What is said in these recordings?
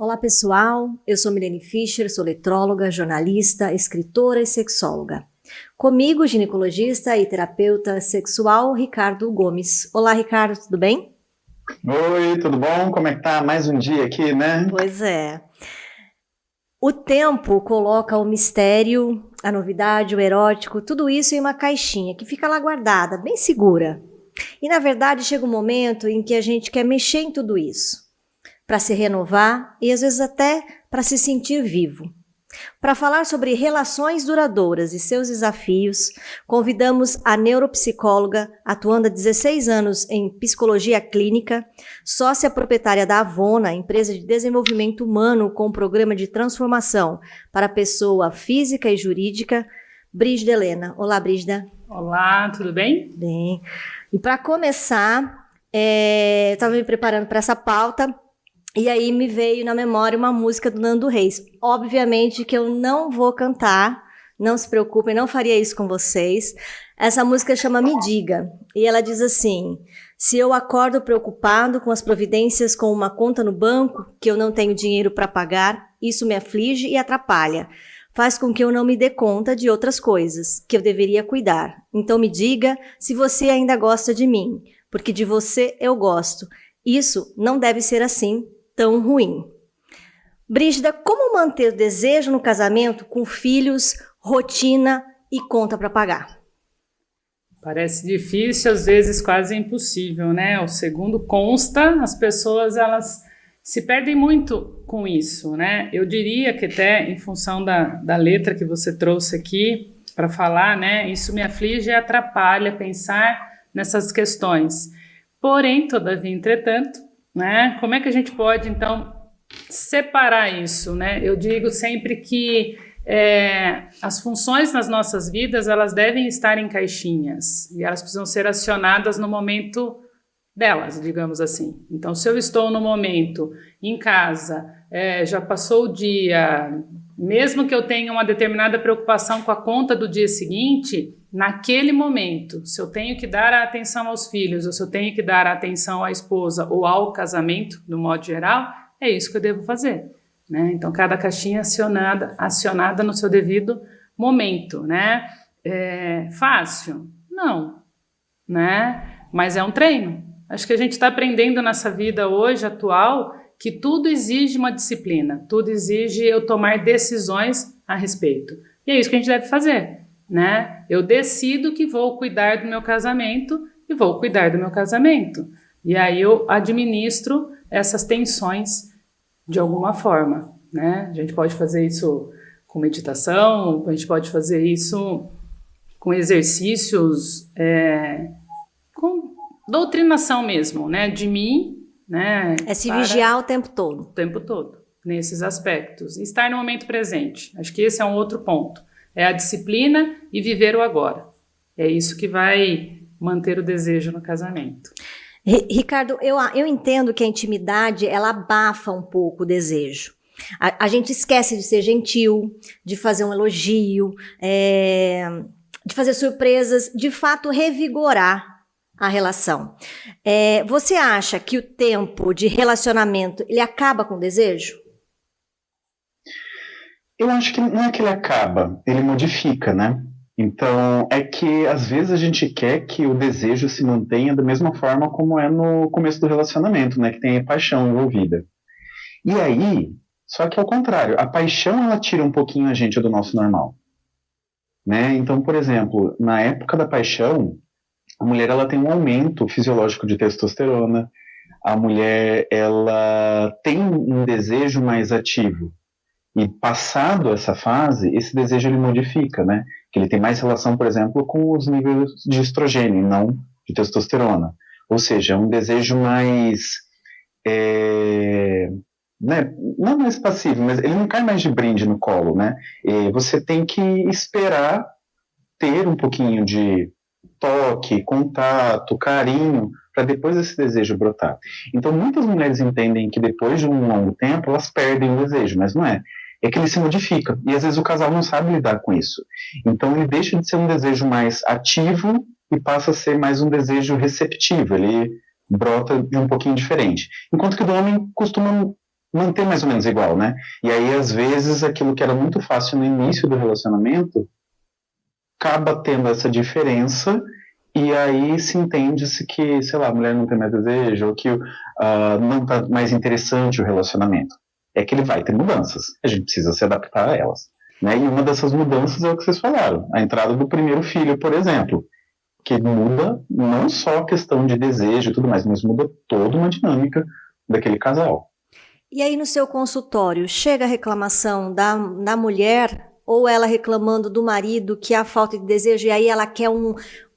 Olá pessoal, eu sou Milene Fischer, sou letróloga, jornalista, escritora e sexóloga. Comigo, ginecologista e terapeuta sexual, Ricardo Gomes. Olá Ricardo, tudo bem? Oi, tudo bom? Como é que tá? Mais um dia aqui, né? Pois é. O tempo coloca o mistério, a novidade, o erótico, tudo isso em uma caixinha que fica lá guardada, bem segura. E na verdade chega um momento em que a gente quer mexer em tudo isso, para se renovar e às vezes até para se sentir vivo. Para falar sobre relações duradouras e seus desafios, convidamos a neuropsicóloga, atuando há 16 anos em psicologia clínica, sócia proprietária da Avona, empresa de desenvolvimento humano com programa de transformação para pessoa física e jurídica, Brígida Helena. Olá, Brígida. Olá, tudo bem? Bem. E para começar, eu estava me preparando para essa pauta. E aí me veio na memória uma música do Nando Reis. Obviamente que eu não vou cantar, não se preocupem, não faria isso com vocês. Essa música chama Me Diga, e ela diz assim: se eu acordo preocupado com as providências com uma conta no banco, que eu não tenho dinheiro para pagar, isso me aflige e atrapalha. Faz com que eu não me dê conta de outras coisas, que eu deveria cuidar. Então me diga se você ainda gosta de mim, porque de você eu gosto. Isso não deve ser assim, tão ruim. Brígida, como manter o desejo no casamento com filhos, rotina e conta para pagar? Parece difícil, às vezes quase impossível, né? O segundo consta, as pessoas elas se perdem muito com isso, né? Eu diria que até em função da letra que você trouxe aqui para falar, né? Isso me aflige e atrapalha pensar nessas questões. Porém, todavia, entretanto, né? Como é que a gente pode, então, separar isso, né? Eu digo sempre que as funções nas nossas vidas, elas devem estar em caixinhas e elas precisam ser acionadas no momento delas, digamos assim. Então, se eu estou no momento em casa, já passou o dia, mesmo que eu tenha uma determinada preocupação com a conta do dia seguinte, naquele momento, se eu tenho que dar a atenção aos filhos, ou se eu tenho que dar a atenção à esposa ou ao casamento, no modo geral, é isso que eu devo fazer, né? Então, cada caixinha acionada no seu devido momento, né? Fácil? Não, né? Mas é um treino. Acho que a gente está aprendendo nessa vida hoje, atual, que tudo exige uma disciplina, tudo exige eu tomar decisões a respeito. E é isso que a gente deve fazer, né? Eu decido que vou cuidar do meu casamento e vou cuidar do meu casamento. E aí eu administro essas tensões de alguma forma, né? A gente pode fazer isso com meditação, a gente pode fazer isso com exercícios, com doutrinação mesmo, né? De mim, né? Se vigiar o tempo todo. O tempo todo, nesses aspectos. E estar no momento presente. Acho que esse é um outro ponto. É a disciplina e viver o agora. É isso que vai manter o desejo no casamento. Ricardo, eu entendo que a intimidade, ela abafa um pouco o desejo. A gente esquece de ser gentil, de fazer um elogio, de fazer surpresas, de fato revigorar a relação. Você acha que o tempo de relacionamento, ele acaba com o desejo? Eu acho que não é que ele acaba, ele modifica, né? Então, é que às vezes a gente quer que o desejo se mantenha da mesma forma como é no começo do relacionamento, né? Que tem a paixão envolvida. E aí, só que ao contrário, a paixão ela tira um pouquinho a gente do nosso normal, né? Então, por exemplo, na época da paixão, a mulher ela tem um aumento fisiológico de testosterona, a mulher ela tem um desejo mais ativo. E passado essa fase, esse desejo ele modifica, né? Que ele tem mais relação, por exemplo, com os níveis de estrogênio, não de testosterona. Ou seja, um desejo mais, né? Não mais passivo, mas ele não cai mais de brinde no colo, né? Você tem que esperar ter um pouquinho de toque, contato, carinho, para depois esse desejo brotar. Então, muitas mulheres entendem que depois de um longo tempo, elas perdem o desejo, mas não é. É que ele se modifica, e às vezes o casal não sabe lidar com isso. Então, ele deixa de ser um desejo mais ativo e passa a ser mais um desejo receptivo, ele brota de um pouquinho diferente. Enquanto que do homem costuma manter mais ou menos igual, né? E aí, às vezes, aquilo que era muito fácil no início do relacionamento acaba tendo essa diferença, e aí se entende-se que, sei lá, a mulher não tem mais desejo, ou que não está mais interessante o relacionamento. É que ele vai ter mudanças, a gente precisa se adaptar a elas. Né? E uma dessas mudanças é o que vocês falaram, a entrada do primeiro filho, por exemplo, que muda não só a questão de desejo e tudo mais, mas muda toda uma dinâmica daquele casal. E aí no seu consultório, chega a reclamação da mulher ou ela reclamando do marido que há falta de desejo e aí ela quer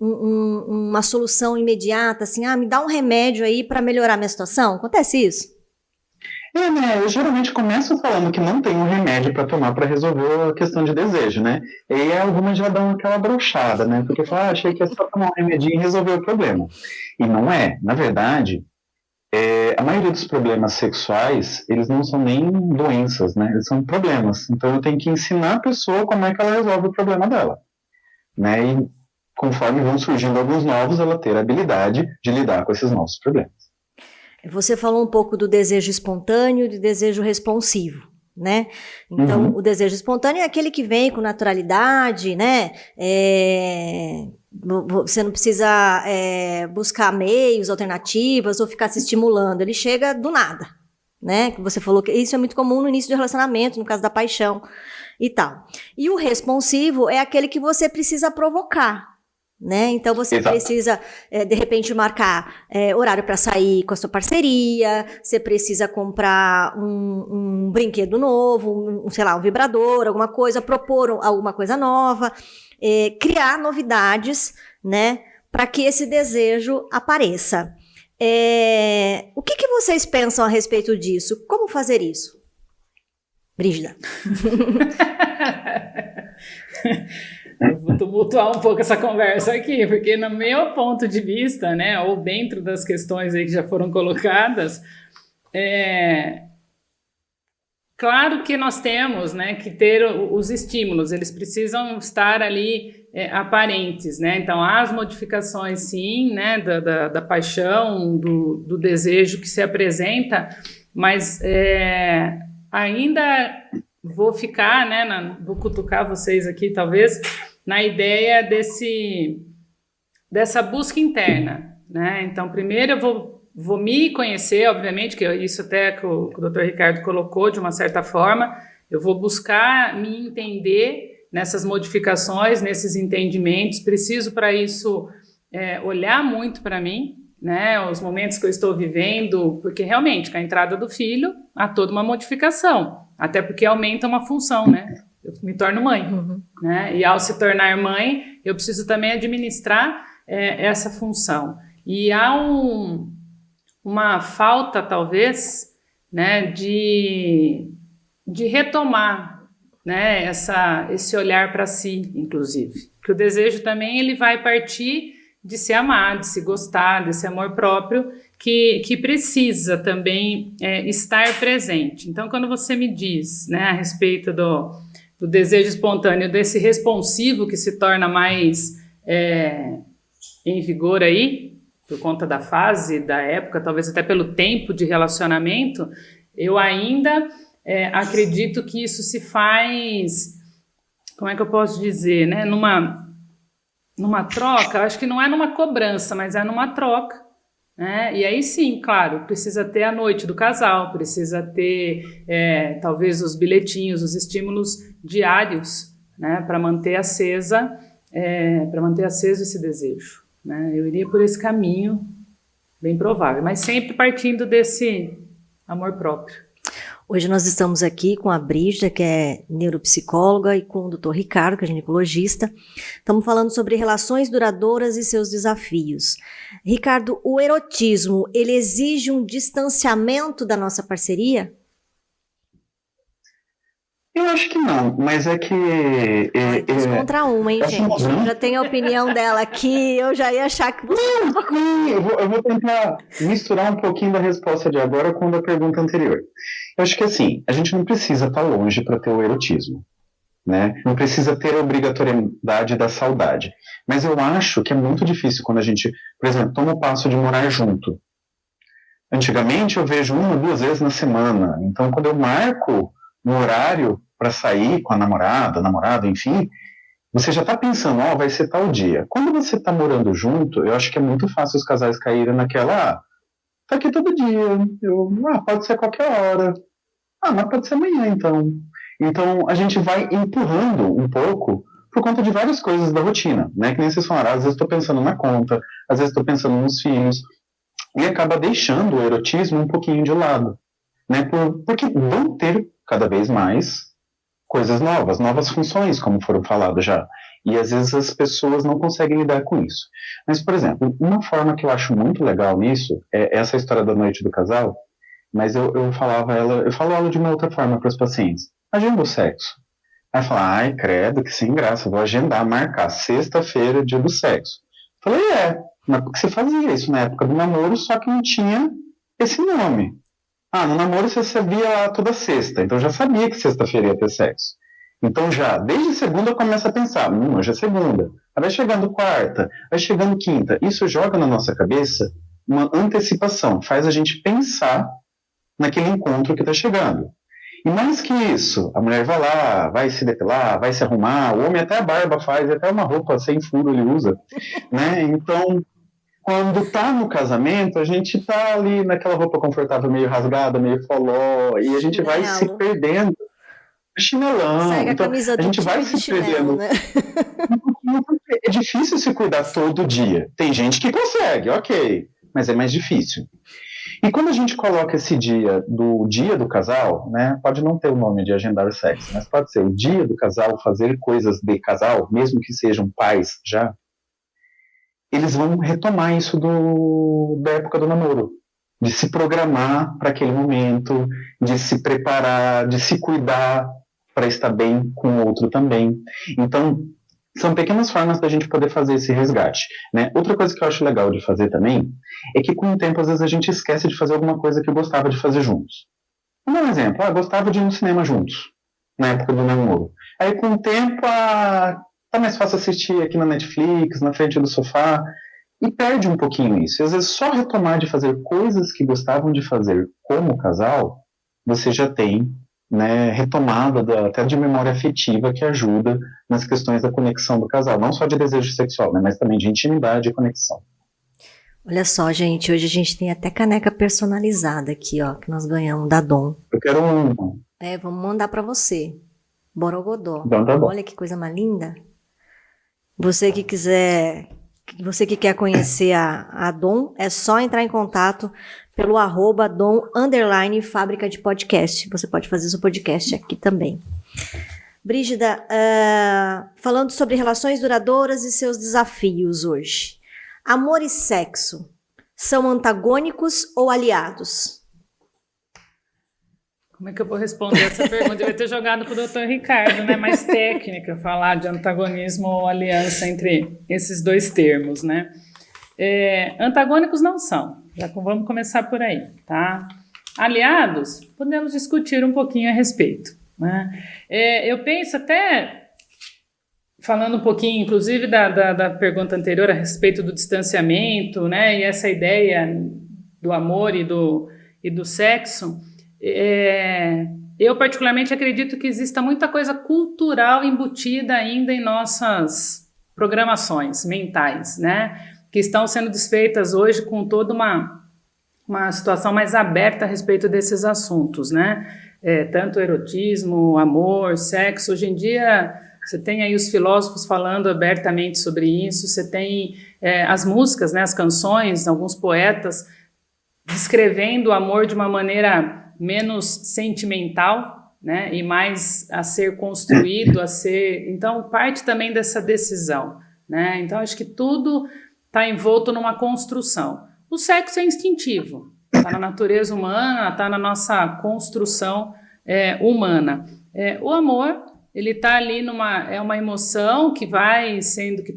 uma solução imediata, assim, me dá um remédio aí para melhorar a minha situação? Acontece isso? Né, eu geralmente começo falando que não tem um remédio para tomar para resolver a questão de desejo, né? E aí algumas já dão aquela brochada, né? Porque fala, achei que é só tomar um remedinho e resolver o problema. E não é. Na verdade, a maioria dos problemas sexuais, eles não são nem doenças, né? Eles são problemas. Então eu tenho que ensinar a pessoa como é que ela resolve o problema dela. Né? E conforme vão surgindo alguns novos, ela ter a habilidade de lidar com esses novos problemas. Você falou um pouco do desejo espontâneo e do desejo responsivo, né? Então, o desejo espontâneo é aquele que vem com naturalidade, né? Você não precisa buscar meios, alternativas ou ficar se estimulando. Ele chega do nada, né? Você falou que isso é muito comum no início do relacionamento, no caso da paixão e tal. E o responsivo é aquele que você precisa provocar. Né? Então você precisa, de repente, marcar horário para sair com a sua parceria, você precisa comprar um brinquedo novo, sei lá, um vibrador, alguma coisa, propor alguma coisa nova, criar novidades, né, para que esse desejo apareça. O que vocês pensam a respeito disso? Como fazer isso? Brígida. Eu vou tumultuar um pouco essa conversa aqui, porque no meu ponto de vista, né, ou dentro das questões aí que já foram colocadas, claro que nós temos, né, que ter os estímulos, eles precisam estar ali aparentes, né, então as modificações sim, né, da paixão, do desejo que se apresenta, mas ainda vou ficar, né, vou cutucar vocês aqui talvez, na ideia dessa busca interna, né? Então, primeiro eu vou me conhecer, obviamente, que isso até que o Dr. Ricardo colocou de uma certa forma, eu vou buscar me entender nessas modificações, nesses entendimentos, preciso para isso olhar muito para mim, né? Os momentos que eu estou vivendo, porque realmente, com a entrada do filho, há toda uma modificação, até porque aumenta uma função, né? Eu me torno mãe, né? E ao se tornar mãe, eu preciso também administrar essa função. E há uma falta, talvez, né, de retomar, né, esse olhar para si, inclusive. Que o desejo também ele vai partir de se amar, de se gostar, desse amor próprio, que precisa também estar presente. Então, quando você me diz, né, a respeito do desejo espontâneo, desse responsivo que se torna mais em vigor aí, por conta da fase, da época, talvez até pelo tempo de relacionamento, eu ainda acredito que isso se faz, como é que eu posso dizer, né, numa troca, acho que não é numa cobrança, mas é numa troca, né? E aí sim, claro, precisa ter a noite do casal, precisa ter talvez os bilhetinhos, os estímulos diários, né, para manter aceso esse desejo, né? Eu iria por esse caminho bem provável, mas sempre partindo desse amor próprio. Hoje nós estamos aqui com a Brígida, que é neuropsicóloga, e com o Dr. Ricardo, que é ginecologista. Estamos falando sobre relações duradouras e seus desafios. Ricardo, o erotismo, ele exige um distanciamento da nossa parceria? Eu acho que não, mas é que... Dois contra uma, hein, gente? Eu já tenho a opinião dela aqui, eu já ia achar que você... Eu vou tentar misturar um pouquinho da resposta de agora com a da pergunta anterior. Eu acho que assim, a gente não precisa estar longe para ter o erotismo, né? Não precisa ter a obrigatoriedade da saudade. Mas eu acho que é muito difícil quando a gente, por exemplo, toma o passo de morar junto. Antigamente eu vejo 1 ou 2 vezes na semana. Então, quando eu marco um horário para sair com a namorada, namorado, enfim, você já está pensando, vai ser tal dia. Quando você está morando junto, eu acho que é muito fácil os casais caírem naquela, tá aqui todo dia, pode ser qualquer hora. Mas pode ser amanhã, então. Então, a gente vai empurrando um pouco por conta de várias coisas da rotina, né? Que nem vocês falaram, às vezes estou pensando na conta, às vezes estou pensando nos filhos, e acaba deixando o erotismo um pouquinho de lado, né? Porque vão ter cada vez mais coisas novas, novas funções, como foram faladas já. E às vezes as pessoas não conseguem lidar com isso. Mas, por exemplo, uma forma que eu acho muito legal nisso é essa história da noite do casal, mas eu falo ela de uma outra forma para os pacientes. Agenda o sexo. Aí fala, ai, credo, que sem graça, vou agendar, marcar sexta-feira, dia do sexo. Falei, mas porque você fazia isso na época do namoro, só que não tinha esse nome. No namoro você sabia lá toda sexta, então eu já sabia que sexta-feira ia ter sexo. Então já, desde segunda eu começo a pensar, hoje é segunda. Aí vai chegando quarta, vai chegando quinta. Isso joga na nossa cabeça uma antecipação, faz a gente pensar naquele encontro que está chegando. E mais que isso, a mulher vai lá, vai se depilar, vai se arrumar, o homem até a barba faz, até uma roupa sem furo ele usa, né? Então, quando tá no casamento, a gente tá ali naquela roupa confortável, meio rasgada, meio foló, e a gente vai se perdendo. Chinelão. Segue a camisa a gente vai se perdendo. Né? É difícil se cuidar todo dia. Tem gente que consegue, ok, mas é mais difícil. E quando a gente coloca esse dia do casal, né, pode não ter o nome de agendar o sexo, mas pode ser o dia do casal, fazer coisas de casal, mesmo que sejam pais já, eles vão retomar isso da época do namoro, de se programar para aquele momento, de se preparar, de se cuidar para estar bem com o outro também. Então, são pequenas formas da gente poder fazer esse resgate, né? Outra coisa que eu acho legal de fazer também é que com o tempo, às vezes, a gente esquece de fazer alguma coisa que gostava de fazer juntos. Vou dar um exemplo. Gostava de ir no cinema juntos, na época do namoro. Aí, com o tempo, tá mais fácil assistir aqui na Netflix, na frente do sofá, e perde um pouquinho isso. E, às vezes, só retomar de fazer coisas que gostavam de fazer como casal, você já tem, né, retomada até de memória afetiva que ajuda nas questões da conexão do casal, não só de desejo sexual, né, mas também de intimidade e conexão. Olha só, gente, hoje a gente tem até caneca personalizada aqui, ó, que nós ganhamos da Dom. Eu quero um. Vamos mandar para você. Borogodó. Então tá bom. Olha que coisa mais linda. Você que quer conhecer a Dom, é só entrar em contato pelo @Dom_Fábrica de Podcast. Você pode fazer seu podcast aqui também. Brígida, falando sobre relações duradouras e seus desafios hoje. Amor e sexo são antagônicos ou aliados? Como é que eu vou responder essa pergunta? Eu devia ter jogado para o Dr. Ricardo, né? Mais técnica, falar de antagonismo ou aliança entre esses dois termos, né? Antagônicos não são. Já vamos começar por aí, tá? Aliados, podemos discutir um pouquinho a respeito, né? Eu penso até, falando um pouquinho, inclusive, da pergunta anterior a respeito do distanciamento, né? E essa ideia do amor e do sexo, eu particularmente acredito que exista muita coisa cultural embutida ainda em nossas programações mentais, né? Que estão sendo desfeitas hoje com toda uma situação mais aberta a respeito desses assuntos, né? Tanto erotismo, amor, sexo. Hoje em dia, você tem aí os filósofos falando abertamente sobre isso, você tem as músicas, né, as canções, alguns poetas descrevendo o amor de uma maneira menos sentimental, né, e mais a ser construído, Então, parte também dessa decisão, né? Então, acho que tudo está envolto numa construção. O sexo é instintivo, está na natureza humana, está na nossa construção humana. O amor, ele está ali é uma emoção que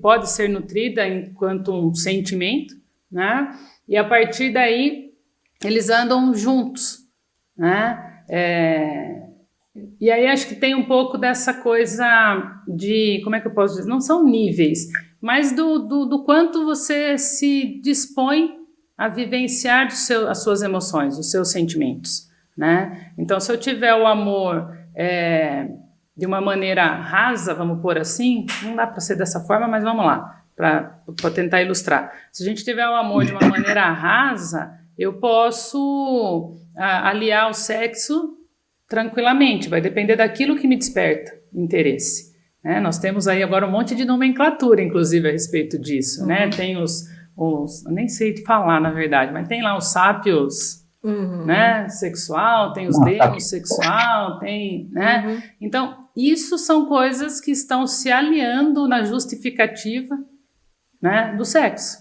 pode ser nutrida enquanto um sentimento, né? E a partir daí eles andam juntos, né? E aí acho que tem um pouco dessa coisa de, como é que eu posso dizer? Não são níveis, mas do quanto você se dispõe a vivenciar as suas emoções, os seus sentimentos, né? Então, se eu tiver o amor de uma maneira rasa, vamos pôr assim, não dá para ser dessa forma, mas vamos lá, para tentar ilustrar. Se a gente tiver o amor de uma maneira rasa, eu posso aliar o sexo tranquilamente, vai depender daquilo que me desperta interesse. Né? Nós temos aí agora um monte de nomenclatura, inclusive, a respeito disso. Né? Tem os eu nem sei falar, na verdade, mas tem lá os sápios, né, sexual, tem os demos sexual, tem, né? Então, isso são coisas que estão se aliando na justificativa, né, do sexo.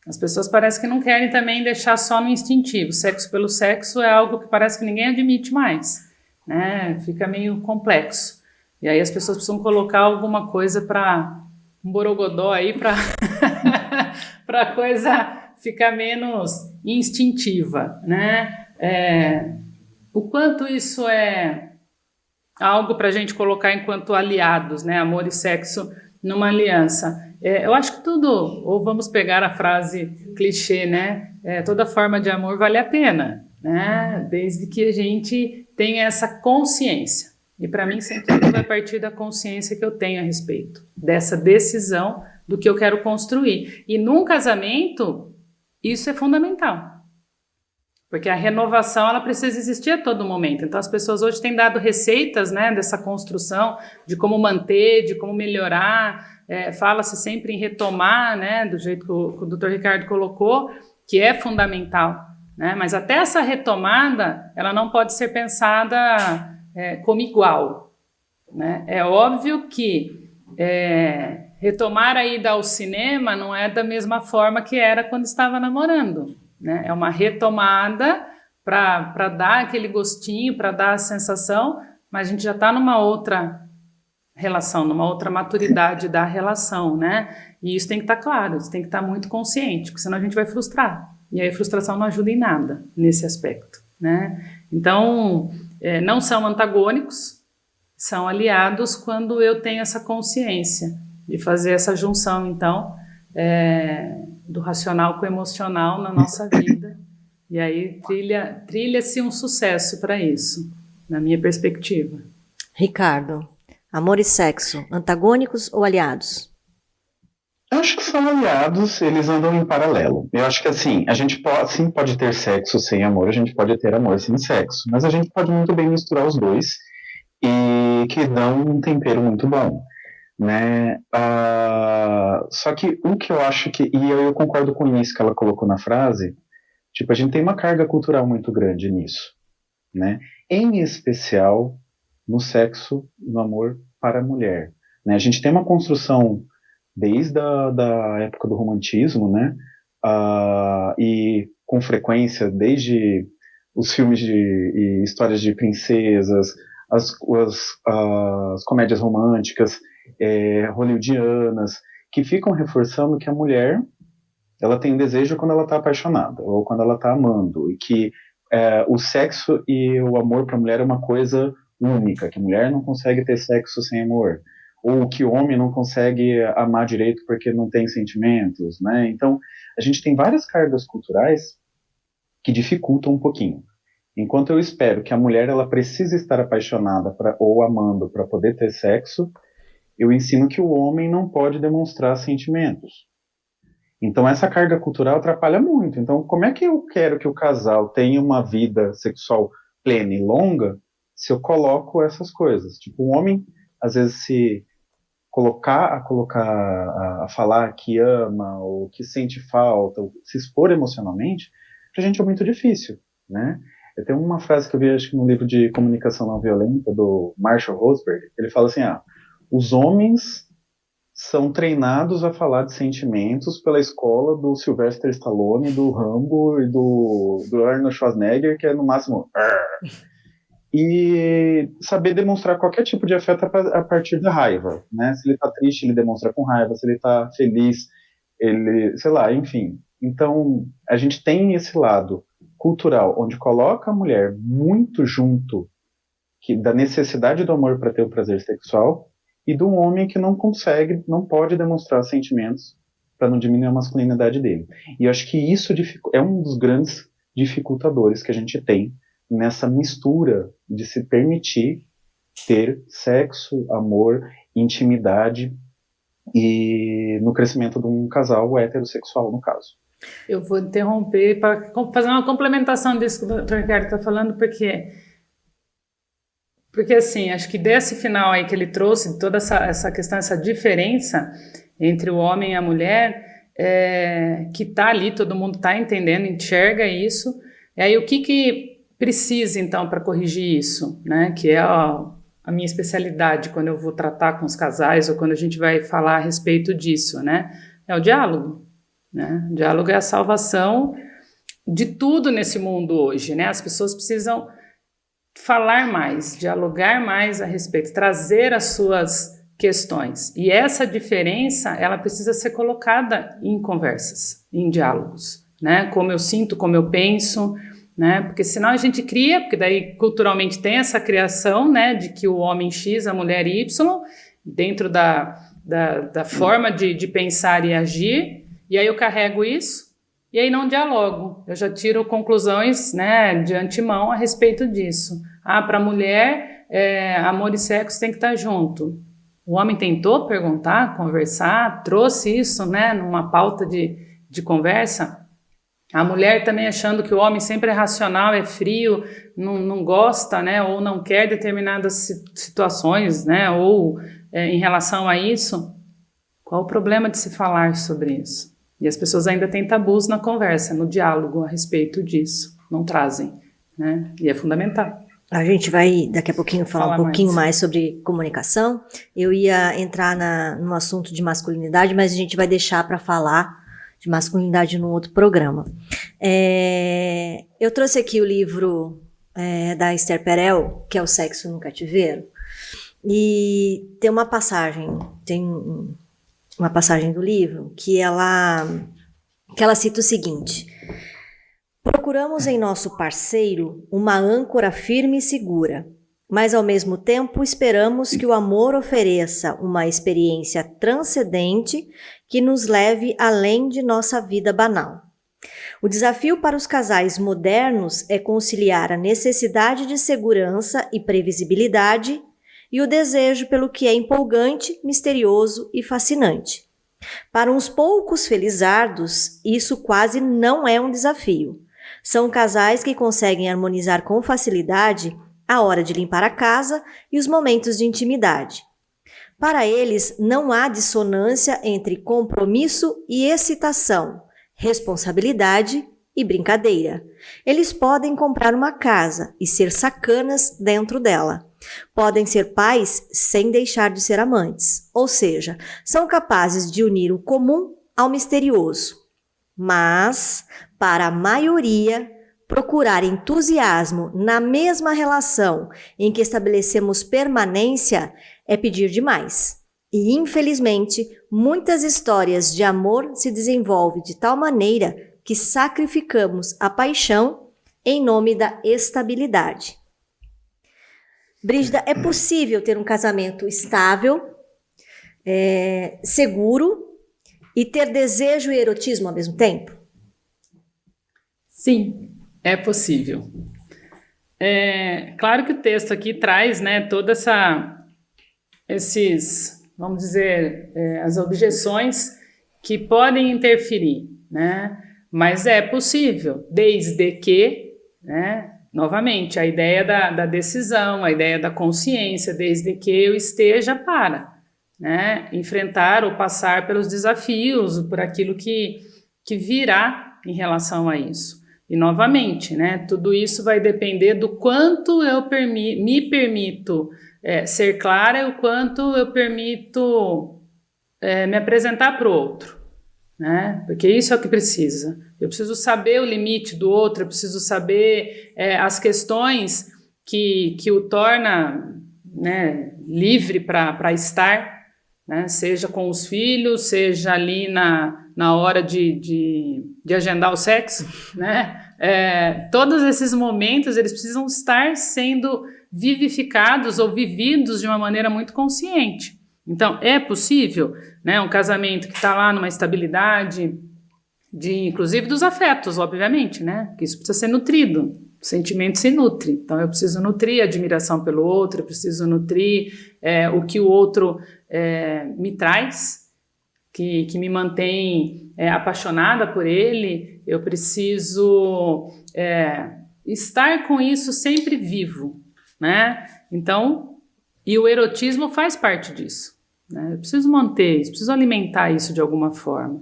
As pessoas parecem que não querem também deixar só no instintivo. Sexo pelo sexo é algo que parece que ninguém admite mais, né? Fica meio complexo. E aí as pessoas precisam colocar alguma coisa para um borogodó aí para para a coisa ficar menos instintiva, né? O quanto isso é algo para a gente colocar enquanto aliados, né? Amor e sexo numa aliança. Eu acho que tudo, ou vamos pegar a frase clichê, né? Toda forma de amor vale a pena, né? Desde que a gente tenha essa consciência. E para mim sempre tudo vai partir da consciência que eu tenho a respeito dessa decisão do que eu quero construir. E num casamento, isso é fundamental. Porque a renovação, ela precisa existir a todo momento. Então, as pessoas hoje têm dado receitas, né, dessa construção, de como manter, de como melhorar. Fala-se sempre em retomar, né, do jeito que o Dr. Ricardo colocou, que é fundamental. Né? Mas até essa retomada, ela não pode ser pensada como igual. Né? É óbvio que retomar a ida ao cinema não é da mesma forma que era quando estava namorando. Né? É uma retomada para dar aquele gostinho, para dar a sensação, mas a gente já está numa outra relação, numa outra maturidade da relação, né? E isso tem que estar claro, isso tem que estar muito consciente, porque senão a gente vai frustrar. E aí a frustração não ajuda em nada nesse aspecto, né? Então, não são antagônicos, são aliados quando eu tenho essa consciência de fazer essa junção, então, do racional com o emocional na nossa vida. E aí trilha-se um sucesso para isso, na minha perspectiva. Ricardo, amor e sexo, antagônicos ou aliados? Eu acho que são aliados, eles andam em paralelo. Eu acho que assim, a gente pode ter sexo sem amor, a gente pode ter amor sem sexo, mas a gente pode muito bem misturar os dois e que dão um tempero muito bom. Né? Só que o que eu acho que, e eu concordo com isso que ela colocou na frase, tipo, a gente tem uma carga cultural muito grande nisso, né? Em especial no sexo, no amor para a mulher, né? A gente tem uma construção desde da época do romantismo, né? E com frequência desde os filmes e histórias de princesas, as comédias românticas hollywoodianas, que ficam reforçando que a mulher ela tem desejo quando ela está apaixonada ou quando ela está amando, e que o sexo e o amor para a mulher é uma coisa única, que a mulher não consegue ter sexo sem amor, ou que o homem não consegue amar direito porque não tem sentimentos, né? Então, a gente tem várias cargas culturais que dificultam um pouquinho. Enquanto eu espero que a mulher ela precisa estar apaixonada ou amando para poder ter sexo, eu ensino que o homem não pode demonstrar sentimentos. Então essa carga cultural atrapalha muito. Então como é que eu quero que o casal tenha uma vida sexual plena e longa se eu coloco essas coisas? Tipo, um homem, às vezes, se a falar que ama, ou que sente falta, ou se expor emocionalmente, pra gente é muito difícil, né? Eu tenho uma frase que eu vi, acho que no livro de Comunicação Não Violenta, do Marshall Rosenberg, ele fala assim, os homens são treinados a falar de sentimentos pela escola do Sylvester Stallone, do Rambo e do Arnold Schwarzenegger, que é no máximo... E saber demonstrar qualquer tipo de afeto a partir da raiva, né? Se ele tá triste, ele demonstra com raiva. Se ele tá feliz, ele... sei lá, enfim. Então, a gente tem esse lado cultural, onde coloca a mulher muito junto da necessidade do amor para ter o prazer sexual, e do homem que não consegue, não pode demonstrar sentimentos para não diminuir a masculinidade dele. E eu acho que isso é um dos grandes dificultadores que a gente tem nessa mistura de se permitir ter sexo, amor, intimidade e no crescimento de um casal heterossexual, no caso. Eu vou interromper para fazer uma complementação disso que o Dr. Ricardo está falando, porque assim, acho que desse final aí que ele trouxe, toda essa questão, essa diferença entre o homem e a mulher, que está ali, todo mundo está entendendo, enxerga isso, e aí o que precisa então para corrigir isso, né? Que é a minha especialidade quando eu vou tratar com os casais ou quando a gente vai falar a respeito disso, né? É o diálogo, né? O diálogo é a salvação de tudo nesse mundo hoje, né? As pessoas precisam falar mais, dialogar mais a respeito, trazer as suas questões. E essa diferença, ela precisa ser colocada em conversas, em diálogos, né? Como eu sinto, como eu penso, né? Porque senão a gente cria, porque daí culturalmente tem essa criação, né? De que o homem X, a mulher Y, dentro da forma de pensar e agir, e aí eu carrego isso, e aí não dialogo, eu já tiro conclusões, né, de antemão a respeito disso. Para a mulher, amor e sexo tem que estar junto. O homem tentou perguntar, conversar, trouxe isso, né, numa pauta de conversa. A mulher também achando que o homem sempre é racional, é frio, não gosta, né, ou não quer determinadas situações, né, ou em relação a isso. Qual o problema de se falar sobre isso? E as pessoas ainda têm tabus na conversa, no diálogo a respeito disso. Não trazem, né? E é fundamental. A gente vai daqui a pouquinho falar um pouquinho mais sobre comunicação. Eu ia entrar no assunto de masculinidade, mas a gente vai deixar para falar de masculinidade num outro programa. Eu trouxe aqui o livro da Esther Perel, que é O Sexo no Cativeiro, e tem uma passagem do livro que ela cita o seguinte: procuramos em nosso parceiro uma âncora firme e segura, mas ao mesmo tempo esperamos que o amor ofereça uma experiência transcendente que nos leve além de nossa vida banal. O desafio para os casais modernos é conciliar a necessidade de segurança e previsibilidade e o desejo pelo que é empolgante, misterioso e fascinante. Para uns poucos felizardos, isso quase não é um desafio. São casais que conseguem harmonizar com facilidade a hora de limpar a casa e os momentos de intimidade. Para eles, não há dissonância entre compromisso e excitação, responsabilidade e brincadeira. Eles podem comprar uma casa e ser sacanas dentro dela. Podem ser pais sem deixar de ser amantes, ou seja, são capazes de unir o comum ao misterioso. Mas, para a maioria, procurar entusiasmo na mesma relação em que estabelecemos permanência é pedir demais. E, infelizmente, muitas histórias de amor se desenvolvem de tal maneira que sacrificamos a paixão em nome da estabilidade. Brígida, é possível ter um casamento estável, seguro e ter desejo e erotismo ao mesmo tempo? Sim, é possível. Claro que o texto aqui traz, né, toda vamos dizer, as objeções que podem interferir, né? Mas é possível, desde que, né, novamente, a ideia da decisão, a ideia da consciência, desde que eu esteja para, né, enfrentar ou passar pelos desafios, por aquilo que virá em relação a isso. E, novamente, né, tudo isso vai depender do quanto eu me permito ser clara e o quanto eu permito me apresentar para o outro. Né? Porque isso é o que precisa. Eu preciso saber o limite do outro, eu preciso saber as questões que o torna, né, livre para estar, né? Seja com os filhos, seja ali na hora de agendar o sexo, né? Todos esses momentos eles precisam estar sendo vivificados ou vividos de uma maneira muito consciente. Então, é possível, né, um casamento que está lá numa estabilidade, inclusive dos afetos, obviamente, né? Que isso precisa ser nutrido. O sentimento se nutre. Então, eu preciso nutrir a admiração pelo outro, eu preciso nutrir o que o outro me traz, que me mantém apaixonada por ele. Eu preciso estar com isso sempre vivo, né? Então, e o erotismo faz parte disso, né? Eu preciso manter isso, preciso alimentar isso de alguma forma.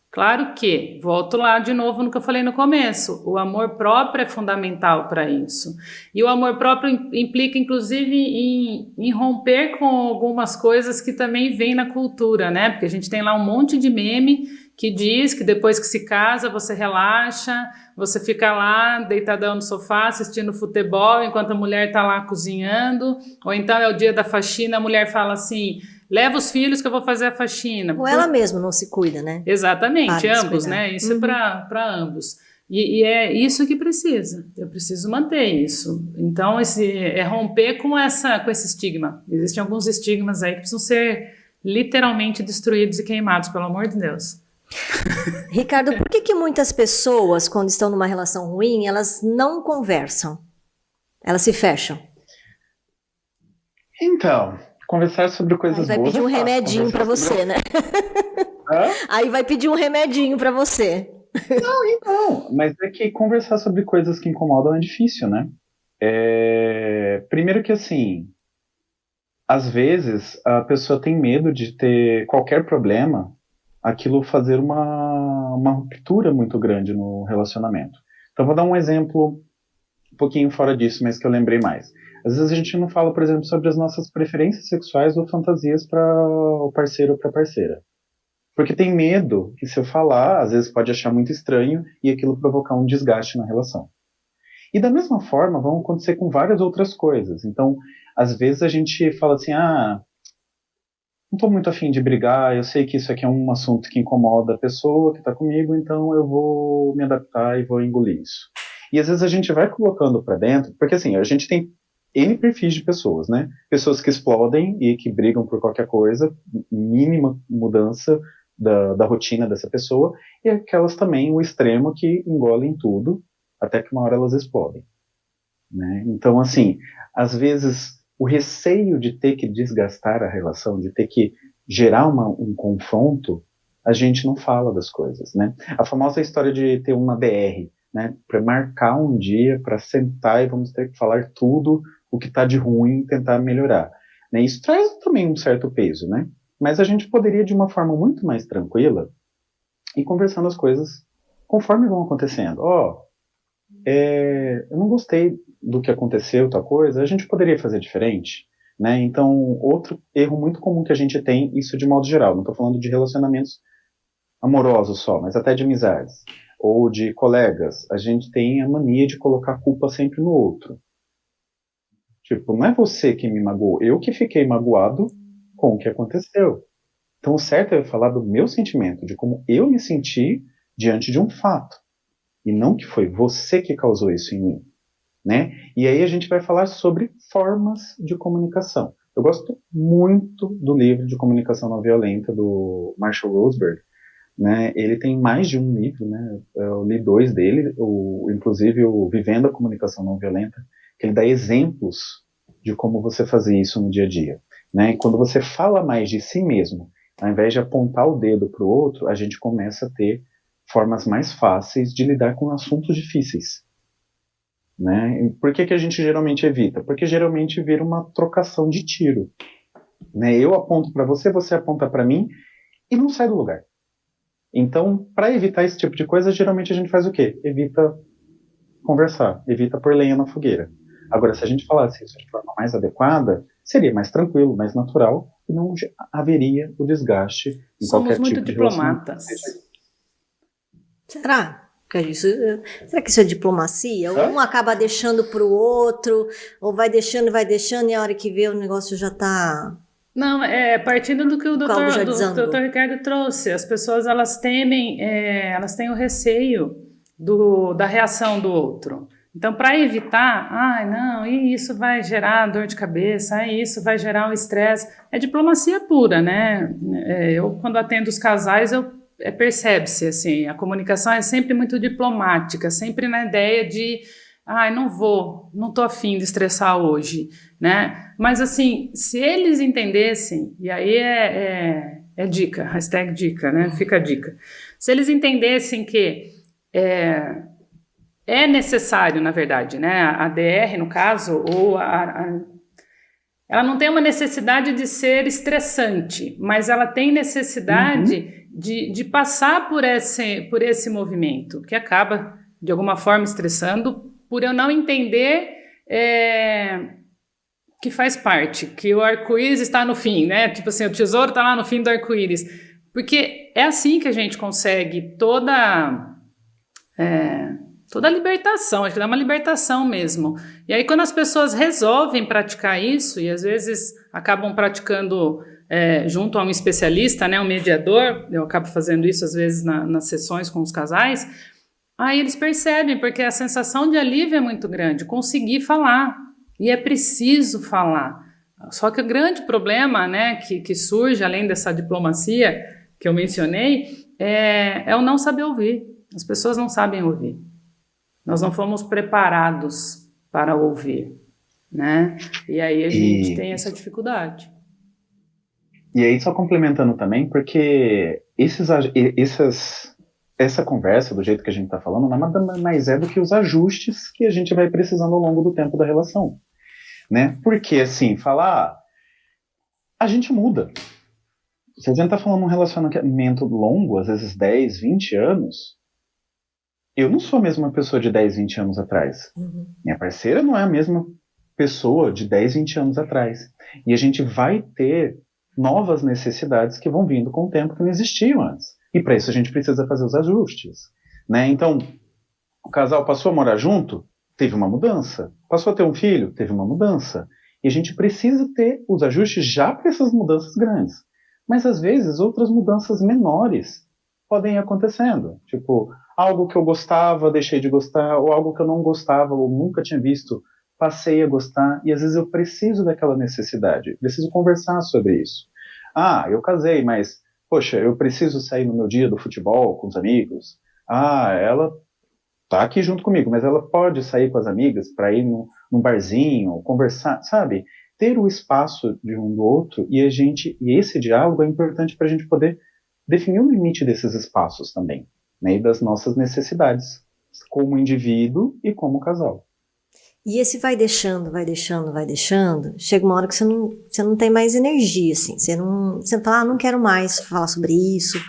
Claro que, volto lá de novo no que eu falei no começo, o amor próprio é fundamental para isso. E o amor próprio implica, inclusive, em romper com algumas coisas que também vêm na cultura, né? Porque a gente tem lá um monte de meme que diz que depois que se casa, você relaxa, você fica lá deitadão no sofá assistindo futebol enquanto a mulher está lá cozinhando. Ou então é o dia da faxina, a mulher fala assim... Leva os filhos que eu vou fazer a faxina. Ou ela mesma não se cuida, né? Exatamente, ambos, descuidar. né? Isso é para ambos. E é isso que precisa. Eu preciso manter isso. Então, romper com esse estigma. Existem alguns estigmas aí que precisam ser literalmente destruídos e queimados, pelo amor de Deus. Ricardo, por que muitas pessoas, quando estão numa relação ruim, elas não conversam? Elas se fecham? Então... Conversar sobre coisas boas. Aí vai pedir um remedinho para você, né? Aí vai pedir um remedinho para você. Não, mas é que conversar sobre coisas que incomodam é difícil, né? Primeiro que assim, às vezes a pessoa tem medo de ter qualquer problema, aquilo fazer uma ruptura muito grande no relacionamento. Então vou dar um exemplo um pouquinho fora disso, mas que eu lembrei mais. Às vezes a gente não fala, por exemplo, sobre as nossas preferências sexuais ou fantasias para o parceiro ou para a parceira. Porque tem medo que se eu falar, às vezes pode achar muito estranho e aquilo provocar um desgaste na relação. E da mesma forma vão acontecer com várias outras coisas. Então, às vezes a gente fala assim, não estou muito afim de brigar, eu sei que isso aqui é um assunto que incomoda a pessoa que está comigo, então eu vou me adaptar e vou engolir isso. E às vezes a gente vai colocando para dentro, porque assim, a gente tem N perfis de pessoas, né? Pessoas que explodem e que brigam por qualquer coisa, mínima mudança da rotina dessa pessoa, e aquelas também, o extremo, que engolem tudo, até que uma hora elas explodem, né? Então, assim, às vezes, o receio de ter que desgastar a relação, de ter que gerar um confronto, a gente não fala das coisas, né? A famosa história de ter uma DR, né? Para marcar um dia, para sentar e vamos ter que falar tudo o que está de ruim e tentar melhorar, né? Isso traz também um certo peso, né? Mas a gente poderia, de uma forma muito mais tranquila, ir conversando as coisas conforme vão acontecendo. Eu não gostei do que aconteceu, tal coisa, a gente poderia fazer diferente, né? Então, outro erro muito comum que a gente tem, isso de modo geral, não estou falando de relacionamentos amorosos só, mas até de amizades, ou de colegas, a gente tem a mania de colocar a culpa sempre no outro. Tipo, não é você que me magoou, eu que fiquei magoado com o que aconteceu. Então, o certo é eu falar do meu sentimento, de como eu me senti diante de um fato. E não que foi você que causou isso em mim, né? E aí a gente vai falar sobre formas de comunicação. Eu gosto muito do livro de comunicação não violenta do Marshall Rosenberg, né? Ele tem mais de um livro, né? Eu li 2 dele, inclusive o Vivendo a Comunicação Não Violenta, que ele dá exemplos de como você fazer isso no dia a dia, né? E quando você fala mais de si mesmo, ao invés de apontar o dedo para o outro, a gente começa a ter formas mais fáceis de lidar com assuntos difíceis, né? E por que a gente geralmente evita? Porque geralmente vira uma trocação de tiro, né? Eu aponto para você, você aponta para mim e não sai do lugar. Então, para evitar esse tipo de coisa, geralmente a gente faz o quê? Evita conversar, evita pôr lenha na fogueira. Agora, se a gente falasse isso de forma mais adequada, seria mais tranquilo, mais natural, e não haveria o desgaste em Somos qualquer muito tipo de diplomatas. Será? Será que isso é diplomacia? Um acaba deixando para o outro, ou vai deixando, e a hora que vê o negócio já está... Não, partindo do que o doutor Ricardo trouxe, as pessoas elas temem, elas têm o receio da reação do outro. Então, para evitar, não, e isso vai gerar dor de cabeça, isso vai gerar um estresse, é diplomacia pura, né? Eu, quando atendo os casais, percebe-se, assim, a comunicação é sempre muito diplomática, sempre na ideia de, não tô afim de estressar hoje, né? Mas, assim, se eles entendessem, e aí é dica, hashtag dica, né? Fica a dica. Se eles entendessem que é necessário, na verdade, né? A DR, no caso, ou ela não tem uma necessidade de ser estressante, mas ela tem necessidade de passar por esse movimento, que acaba, de alguma forma, estressando, por eu não entender que faz parte, que o arco-íris está no fim, né? Tipo assim, o tesouro está lá no fim do arco-íris. Porque é assim que a gente consegue toda a libertação, acho que dá uma libertação mesmo. E aí quando as pessoas resolvem praticar isso, e às vezes acabam praticando junto a um especialista, né, um mediador, eu acabo fazendo isso às vezes nas sessões com os casais, aí eles percebem, porque a sensação de alívio é muito grande, conseguir falar, e é preciso falar. Só que o grande problema, né, que surge, além dessa diplomacia que eu mencionei, é o não saber ouvir. As pessoas não sabem ouvir. Nós não fomos preparados para ouvir, né? E aí a gente tem essa dificuldade. E aí, só complementando também, porque essa conversa, do jeito que a gente está falando, nada mais é do que os ajustes que a gente vai precisando ao longo do tempo da relação, né? Porque, assim, a gente muda. Se a gente está falando de um relacionamento longo, às vezes 10, 20 anos, eu não sou a mesma pessoa de 10, 20 anos atrás. Minha parceira não é a mesma pessoa de 10, 20 anos atrás. E a gente vai ter novas necessidades que vão vindo com o tempo que não existiam antes. E para isso a gente precisa fazer os ajustes, né? Então, o casal passou a morar junto, teve uma mudança. Passou a ter um filho, teve uma mudança. E a gente precisa ter os ajustes já para essas mudanças grandes. Mas às vezes outras mudanças menores podem ir acontecendo. Tipo, algo que eu gostava, deixei de gostar, ou algo que eu não gostava, ou nunca tinha visto, passei a gostar, e às vezes eu preciso daquela necessidade, preciso conversar sobre isso. Eu casei, mas, poxa, eu preciso sair no meu dia do futebol com os amigos. Ela tá aqui junto comigo, mas ela pode sair com as amigas para ir num barzinho, conversar, sabe? Ter o espaço de um do outro, e esse diálogo é importante para a gente poder definir o limite desses espaços também, né, e das nossas necessidades, como indivíduo e como casal. E esse vai deixando, chega uma hora que você não tem mais energia, assim, você fala, não quero mais falar sobre isso,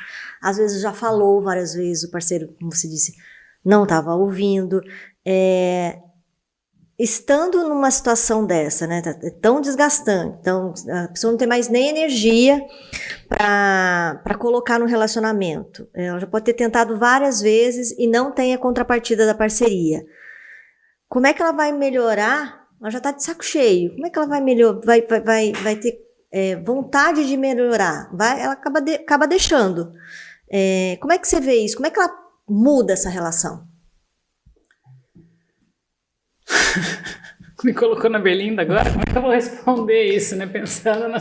às vezes já falou várias vezes, o parceiro, como você disse, não estava ouvindo, estando numa situação dessa, né, é tão desgastante, então a pessoa não tem mais nem energia para colocar no relacionamento. Ela já pode ter tentado várias vezes e não tem a contrapartida da parceria. Como é que ela vai melhorar? Ela já está de saco cheio. Como é que ela vai melhorar? Vai ter vontade de melhorar? Ela acaba deixando. Como é que você vê isso? Como é que ela muda essa relação? Me colocou na berlinda agora, como é que eu vou responder isso, né? Pensando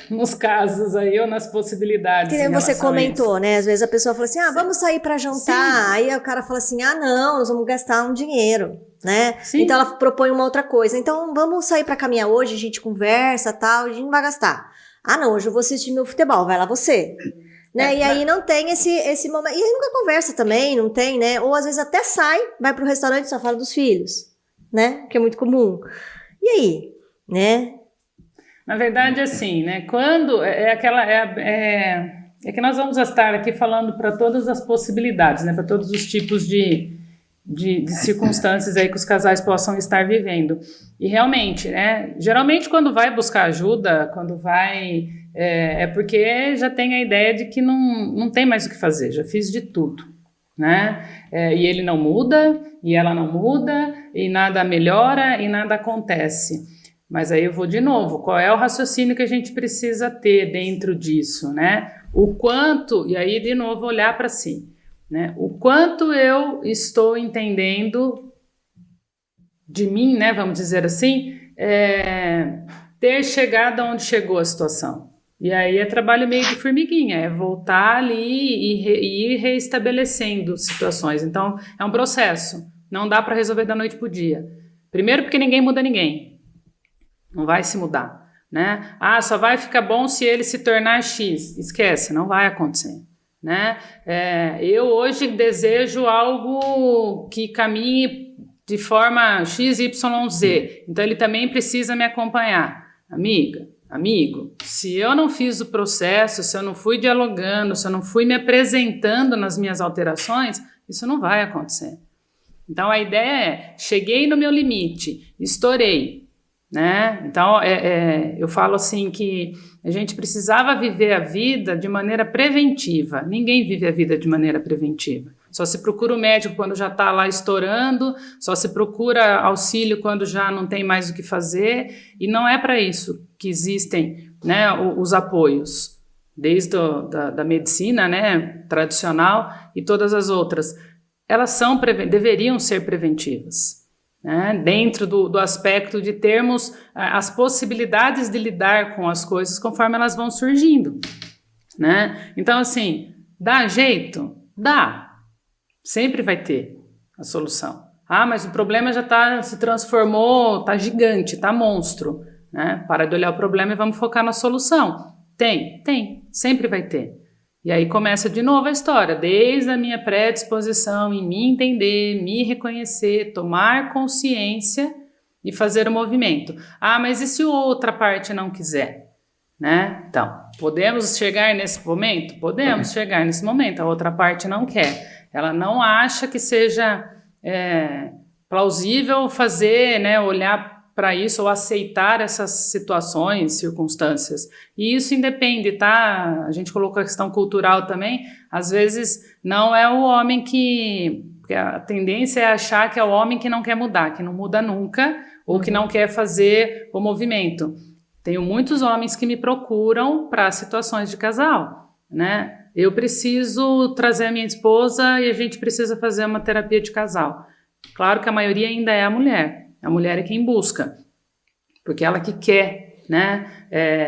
nos casos aí ou nas possibilidades. Que nem você comentou, né? Às vezes a pessoa fala assim, vamos sair para jantar. Sim. Aí o cara fala assim, não, nós vamos gastar um dinheiro, né? Sim. Então ela propõe uma outra coisa. Então vamos sair para caminhar hoje, a gente conversa, tal, a gente não vai gastar. Não, hoje eu vou assistir meu futebol, vai lá você. Né? E aí não tem esse momento. E aí nunca conversa também, não tem, né? Ou às vezes até sai, vai pro restaurante e só fala dos filhos, né? Que é muito comum. E aí, né? Na verdade, assim, né? Quando é que nós vamos estar aqui falando para todas as possibilidades, né? Para todos os tipos de circunstâncias aí que os casais possam estar vivendo. E realmente, né? Geralmente quando vai buscar ajuda, quando vai... É porque já tem a ideia de que não tem mais o que fazer, já fiz de tudo, né? E ele não muda, e ela não muda, e nada melhora, e nada acontece. Mas aí eu vou de novo, qual é o raciocínio que a gente precisa ter dentro disso, né? O quanto, e aí de novo olhar para si, né? O quanto eu estou entendendo de mim, né, vamos dizer assim, ter chegado aonde chegou a situação. E aí é trabalho meio de formiguinha, é voltar ali e ir reestabelecendo situações. Então, é um processo, não dá para resolver da noite para o dia. Primeiro porque ninguém muda ninguém, não vai se mudar, né? Só vai ficar bom se ele se tornar X. Esquece, não vai acontecer, né? Eu hoje desejo algo que caminhe de forma XYZ, então ele também precisa me acompanhar. Amigo, se eu não fiz o processo, se eu não fui dialogando, se eu não fui me apresentando nas minhas alterações, isso não vai acontecer. Então a ideia é, cheguei no meu limite, estourei, né? Então eu falo assim que a gente precisava viver a vida de maneira preventiva. Ninguém vive a vida de maneira preventiva. Só se procura o médico quando já está lá estourando, só se procura auxílio quando já não tem mais o que fazer, e não é para isso que existem, né, os apoios, desde da medicina, né, tradicional e todas as outras. Elas deveriam ser preventivas, né, dentro do aspecto de termos as possibilidades de lidar com as coisas conforme elas vão surgindo, né? Então, assim, dá jeito? Dá. Sempre vai ter a solução. Mas o problema já se transformou, está gigante, está monstro, né? Para de olhar o problema e vamos focar na solução. Tem, sempre vai ter. E aí começa de novo a história, desde a minha predisposição em me entender, me reconhecer, tomar consciência e fazer o movimento. Mas e se outra parte não quiser? Né? Então, podemos chegar nesse momento? Podemos chegar nesse momento, a outra parte não quer. Ela não acha que seja plausível fazer, né, olhar para isso ou aceitar essas situações, circunstâncias. E isso independe, tá? A gente colocou a questão cultural também. Às vezes não é o homem porque a tendência é achar que é o homem que não quer mudar, que não muda nunca, ou que não quer fazer o movimento. Tenho muitos homens que me procuram para situações de casal, né? Eu preciso trazer a minha esposa e a gente precisa fazer uma terapia de casal. Claro que a maioria ainda é a mulher. A mulher é quem busca, porque ela que quer, né,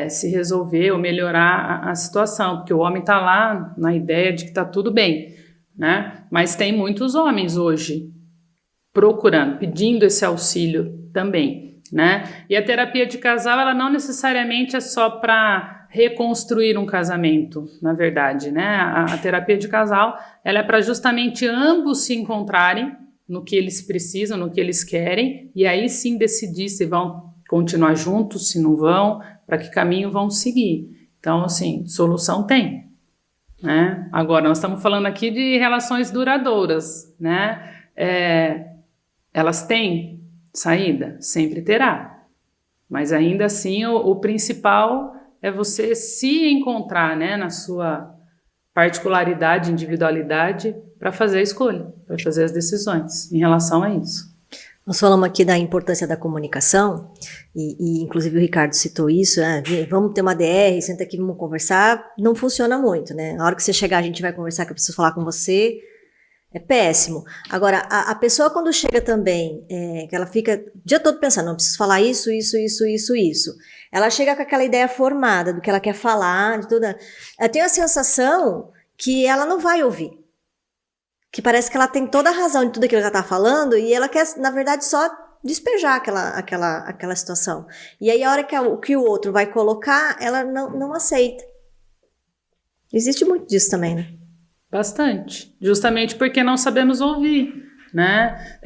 se resolver ou melhorar a situação, porque o homem está lá na ideia de que está tudo bem, né? Mas tem muitos homens hoje procurando, pedindo esse auxílio também, né? E a terapia de casal, ela não necessariamente é só para reconstruir um casamento, na verdade, né? A terapia de casal, ela é para justamente ambos se encontrarem no que eles precisam, no que eles querem, e aí sim decidir se vão continuar juntos, se não vão, para que caminho vão seguir. Então, assim, solução tem, né? Agora, nós estamos falando aqui de relações duradouras, né? Elas têm saída? Sempre terá. Mas ainda assim, o principal é você se encontrar, né, na sua particularidade, individualidade, para fazer a escolha, para fazer as decisões em relação a isso. Nós falamos aqui da importância da comunicação, e inclusive o Ricardo citou isso, vamos ter uma DR, senta aqui, vamos conversar, não funciona muito, né? Na hora que você chegar, a gente vai conversar, que eu preciso falar com você, é péssimo. Agora, a pessoa quando chega também, que ela fica o dia todo pensando, não, preciso falar isso, ela chega com aquela ideia formada do que ela quer falar, de tudo. Ela tem a sensação que ela não vai ouvir. Que parece que ela tem toda a razão de tudo aquilo que ela está falando e ela quer, na verdade, só despejar aquela situação. E aí, a hora que o outro vai colocar, ela não aceita. Existe muito disso também, né? Bastante. Justamente porque não sabemos ouvir, né?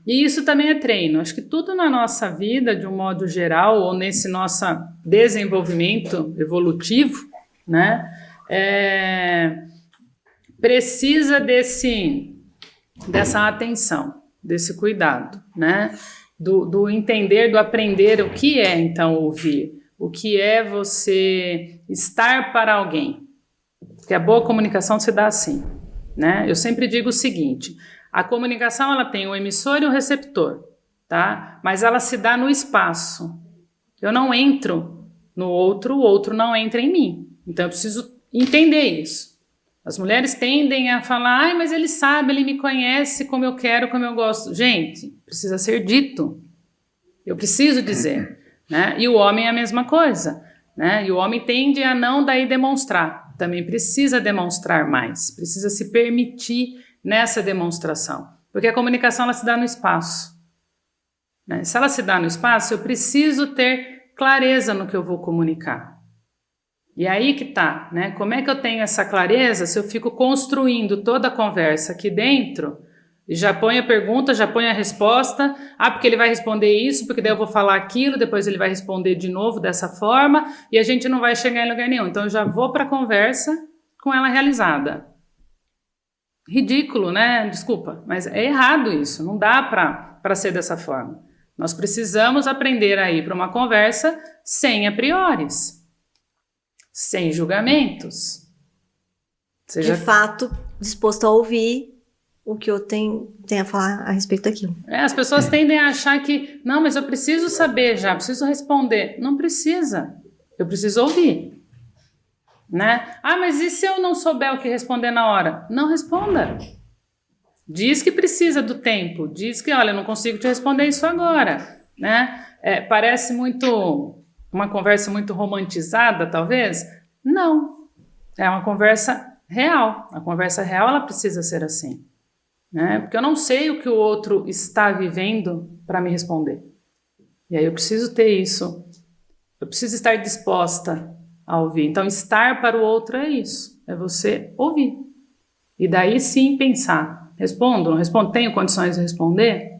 E isso também é treino. Acho que tudo na nossa vida, de um modo geral, ou nesse nosso desenvolvimento evolutivo, né? Precisa dessa atenção, desse cuidado, né? Do entender, do aprender o que é, então, ouvir. O que é você estar para alguém. Porque a boa comunicação se dá assim, né? Eu sempre digo o seguinte, a comunicação ela tem um emissor e um receptor, tá? Mas ela se dá no espaço. Eu não entro no outro, o outro não entra em mim. Então eu preciso entender isso. As mulheres tendem a falar, ai, mas ele sabe, ele me conhece como eu quero, como eu gosto. Gente, precisa ser dito. Eu preciso dizer, né? E o homem é a mesma coisa, né? E o homem tende a não daí demonstrar. Também precisa demonstrar mais, precisa se permitir nessa demonstração. Porque a comunicação, ela se dá no espaço, né? Se ela se dá no espaço, eu preciso ter clareza no que eu vou comunicar. E aí que tá, né? Como é que eu tenho essa clareza se eu fico construindo toda a conversa aqui dentro e já ponho a pergunta, já ponho a resposta, porque ele vai responder isso, porque daí eu vou falar aquilo, depois ele vai responder de novo dessa forma e a gente não vai chegar em lugar nenhum. Então eu já vou para a conversa com ela realizada. Ridículo, né? Desculpa, mas é errado isso, não dá para ser dessa forma. Nós precisamos aprender a ir para uma conversa sem a prioris, sem julgamentos. De fato, disposto a ouvir o que eu tenho a falar a respeito daquilo. As pessoas tendem a achar que, não, mas eu preciso saber já, preciso responder. Não precisa, eu preciso ouvir. Né? Mas e se eu não souber o que responder na hora? Não responda. Diz que precisa do tempo, diz que, olha, eu não consigo te responder isso agora. Né? Parece muito uma conversa muito romantizada, talvez? Não, é uma conversa real. A conversa real, ela precisa ser assim. Né? Porque eu não sei o que o outro está vivendo para me responder. E aí eu preciso ter isso. Eu preciso estar disposta a ouvir. Então, estar para o outro é isso. É você ouvir. E daí sim pensar. Respondo, não respondo? Tenho condições de responder?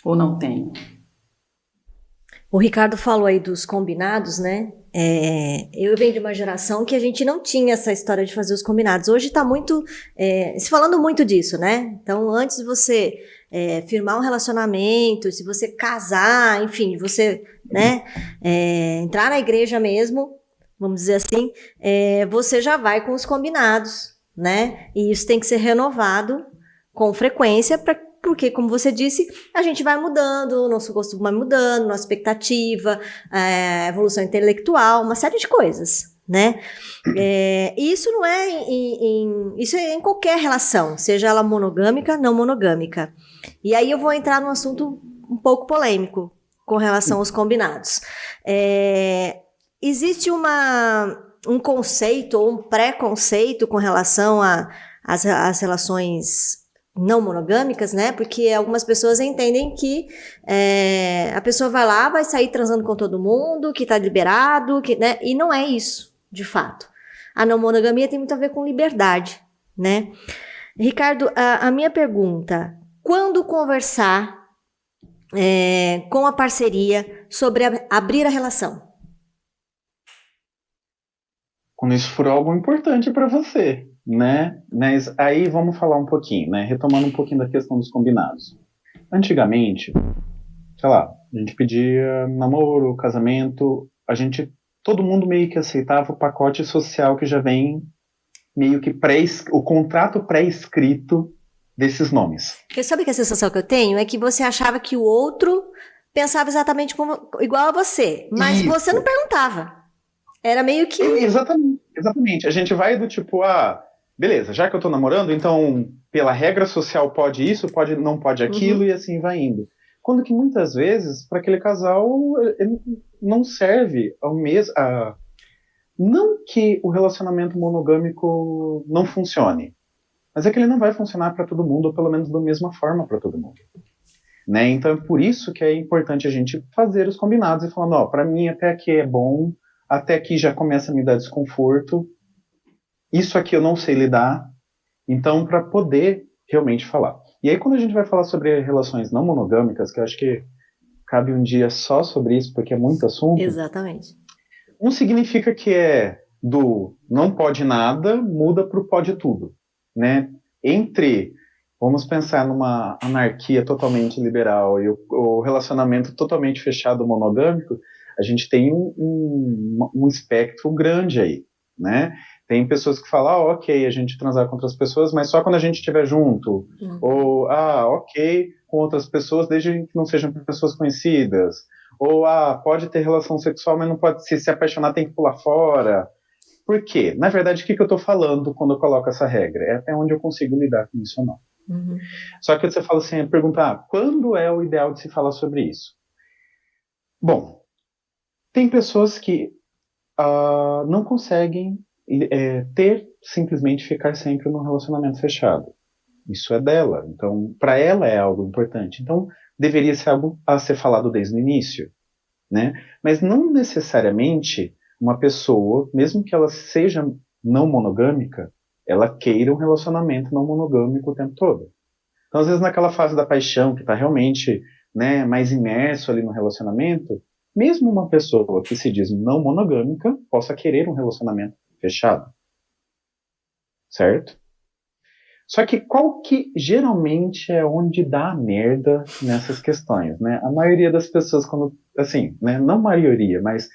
Ou não tenho? O Ricardo falou aí dos combinados, né? Eu venho de uma geração que a gente não tinha essa história de fazer os combinados. Hoje está muito, se falando muito disso, né? Então, antes de você firmar um relacionamento, se você casar, enfim, você, né, entrar na igreja mesmo, vamos dizer assim, você já vai com os combinados, né? E isso tem que ser renovado com frequência porque, como você disse, a gente vai mudando, o nosso gosto vai mudando, nossa expectativa, evolução intelectual, uma série de coisas, né? Isso não isso é em qualquer relação, seja ela monogâmica, não monogâmica. E aí eu vou entrar num assunto um pouco polêmico com relação aos combinados. Existe um conceito ou um preconceito com relação às relações não monogâmicas, né? Porque algumas pessoas entendem que a pessoa vai lá, vai sair transando com todo mundo, que tá liberado, né? E não é isso, de fato. A não monogamia tem muito a ver com liberdade, né? Ricardo, a minha pergunta, quando conversar com a parceria sobre abrir a relação? Quando isso for algo importante para você, né? Mas aí vamos falar um pouquinho, né? Retomando um pouquinho da questão dos combinados. Antigamente, sei lá, a gente pedia namoro, casamento, todo mundo meio que aceitava o pacote social que já vem meio que o contrato pré-escrito desses nomes. Porque sabe que a sensação que eu tenho é que você achava que o outro pensava exatamente igual a você, mas Isso. Você não perguntava. Era meio que... Exatamente. A gente vai do tipo, beleza, já que eu tô namorando, então, pela regra social pode isso, não pode aquilo, e assim vai indo. Quando que muitas vezes, para aquele casal, ele não serve ao mesmo... Não que o relacionamento monogâmico não funcione, mas é que ele não vai funcionar para todo mundo, ou pelo menos da mesma forma para todo mundo. Né? Então é por isso que é importante a gente fazer os combinados e falando, para mim até aqui é bom, até aqui já começa a me dar desconforto, isso aqui eu não sei lidar, então para poder realmente falar. E aí quando a gente vai falar sobre relações não monogâmicas, que eu acho que cabe um dia só sobre isso, porque é muito assunto. Exatamente. Um significa que do não pode nada, muda para o pode tudo, né? Vamos pensar numa anarquia totalmente liberal e o relacionamento totalmente fechado monogâmico, a gente tem um espectro grande aí, né? Tem pessoas que falam, ok, a gente transar com outras pessoas, mas só quando a gente estiver junto. Ou, ok, com outras pessoas, desde que não sejam pessoas conhecidas. Ou, pode ter relação sexual, mas não pode se apaixonar, tem que pular fora. Por quê? Na verdade, o que eu estou falando quando eu coloco essa regra? É até onde eu consigo lidar com isso ou não. Uhum. Só que você fala assim, perguntar, quando é o ideal de se falar sobre isso? Bom, tem pessoas que não conseguem simplesmente ficar sempre num relacionamento fechado. Isso é dela. Então, para ela é algo importante. Então, deveria ser algo a ser falado desde o início, né? Mas não necessariamente uma pessoa, mesmo que ela seja não monogâmica, ela queira um relacionamento não monogâmico o tempo todo. Então, às vezes, naquela fase da paixão, que está realmente, né, mais imerso ali no relacionamento, mesmo uma pessoa que se diz não monogâmica possa querer um relacionamento fechado. Certo? Só que qual que geralmente é onde dá a merda nessas questões, né? A maioria das pessoas, quando, assim, né, não a maioria, mas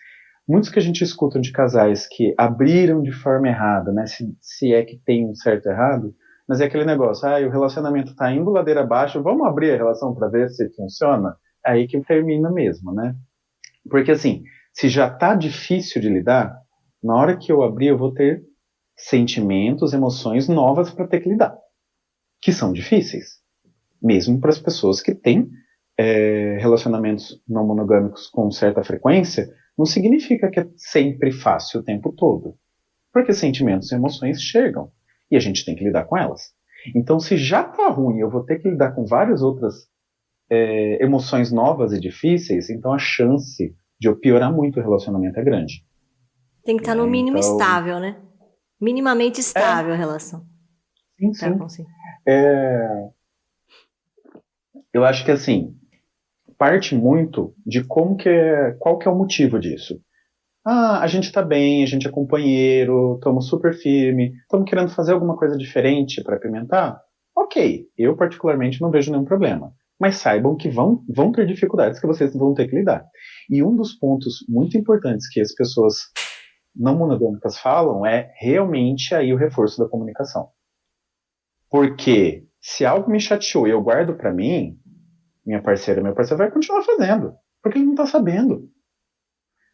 muitos que a gente escuta de casais que abriram de forma errada, né? Se é que tem um certo errado, mas é aquele negócio, o relacionamento tá indo ladeira abaixo, vamos abrir a relação para ver se funciona? É aí que termina mesmo, né? Porque assim, se já tá difícil de lidar, na hora que eu abrir eu vou ter sentimentos, emoções novas para ter que lidar, que são difíceis, mesmo para as pessoas que têm relacionamentos não monogâmicos com certa frequência, não significa que é sempre fácil o tempo todo, porque sentimentos e emoções chegam e a gente tem que lidar com elas. Então, se já tá ruim, eu vou ter que lidar com várias outras emoções novas e difíceis, então a chance de eu piorar muito o relacionamento é grande. Tem que estar no mínimo Então, estável, né? Minimamente estável a relação. Sim, Pra sim. conseguir. Eu acho que assim, parte muito de qual que é o motivo disso. A gente tá bem, a gente é companheiro, estamos super firme, estamos querendo fazer alguma coisa diferente para apimentar? Ok, eu particularmente não vejo nenhum problema. Mas saibam que vão ter dificuldades que vocês vão ter que lidar. E um dos pontos muito importantes que as pessoas não monogâmicas falam é realmente aí o reforço da comunicação. Porque se algo me chateou e eu guardo para mim, minha parceira, meu parceiro vai continuar fazendo, porque ele não tá sabendo.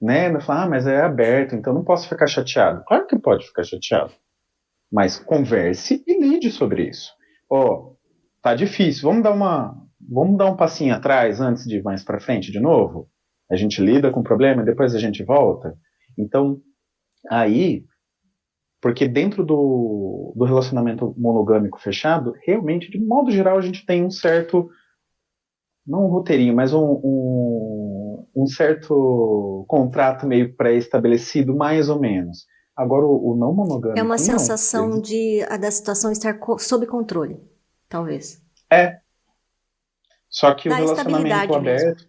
Né? Ele fala, mas é aberto, então não posso ficar chateado. Claro que pode ficar chateado. Mas converse e lide sobre isso. Tá difícil, vamos dar um passinho atrás antes de ir mais para frente de novo? A gente lida com o problema e depois a gente volta? Então, aí, porque dentro do relacionamento monogâmico fechado, realmente, de modo geral, a gente tem um certo, não um roteirinho, mas um certo contrato meio pré-estabelecido, mais ou menos. Agora, o não monogâmico, É uma não. sensação da situação estar sob controle, talvez. Só que o Dá relacionamento estabilidade mesmo. aberto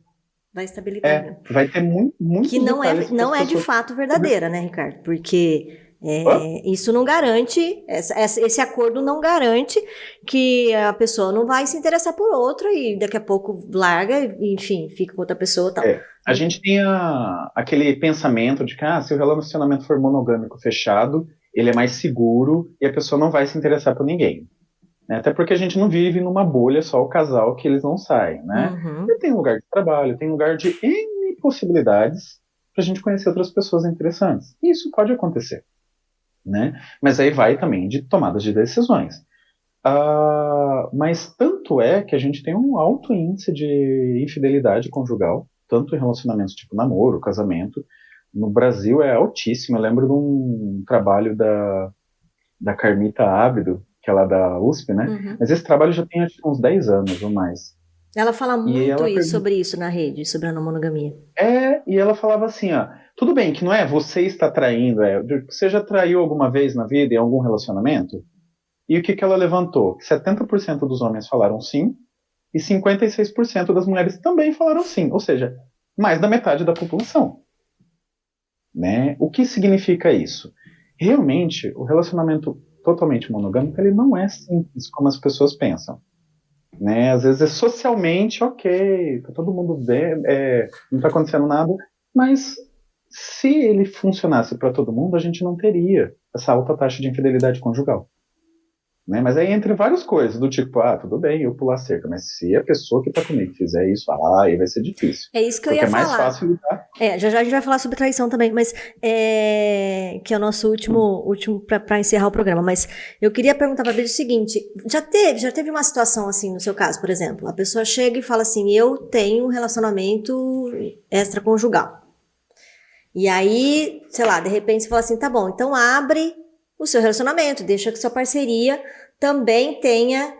Dá estabilidade mesmo. vai ter muitos Que detalhes que não as é de pessoas... fato verdadeira, né, Ricardo? Porque Hã? isso não garante, esse acordo não garante que a pessoa não vai se interessar por outra e daqui a pouco larga, enfim, fica com outra pessoa e tal. A gente tem aquele pensamento de que se o relacionamento for monogâmico fechado, ele é mais seguro e a pessoa não vai se interessar por ninguém. Né? Até porque a gente não vive numa bolha só o casal que eles não saem, né? Uhum. E tem lugar de trabalho, tem lugar de N possibilidades para a gente conhecer outras pessoas interessantes. E isso pode acontecer, né? Mas aí vai também de tomadas de decisões. Mas tanto é que a gente tem um alto índice de infidelidade conjugal, tanto em relacionamentos tipo namoro, casamento. No Brasil é altíssimo. Eu lembro de um trabalho da Carmita Ábido, que é lá da USP, né? Uhum. Mas esse trabalho já tem acho que uns 10 anos ou mais. Ela fala muito ela sobre isso na rede, sobre a não monogamia. E ela falava assim, tudo bem que não é você está traindo, você já traiu alguma vez na vida em algum relacionamento? E o que ela levantou? 70% dos homens falaram sim e 56% das mulheres também falaram sim, ou seja, mais da metade da população. Né? O que significa isso? Realmente, o relacionamento totalmente monogâmico ele não é simples como as pessoas pensam. Né? Às vezes é socialmente ok, tá todo mundo bem, não está acontecendo nada, mas se ele funcionasse para todo mundo, a gente não teria essa alta taxa de infidelidade conjugal. né? Mas aí entra várias coisas, do tipo, tudo bem, eu pular cerca, mas se a pessoa que tá comigo fizer isso, aí vai ser difícil. É isso que eu Porque ia é mais falar. fácil lidar. Já já a gente vai falar sobre traição também, mas que é o nosso último para encerrar o programa. Mas eu queria perguntar pra Bia o seguinte: já teve uma situação assim no seu caso, por exemplo, a pessoa chega e fala assim, eu tenho um relacionamento extraconjugal. E aí, sei lá, de repente você fala assim, tá bom, então abre o seu relacionamento, deixa que sua parceria também tenha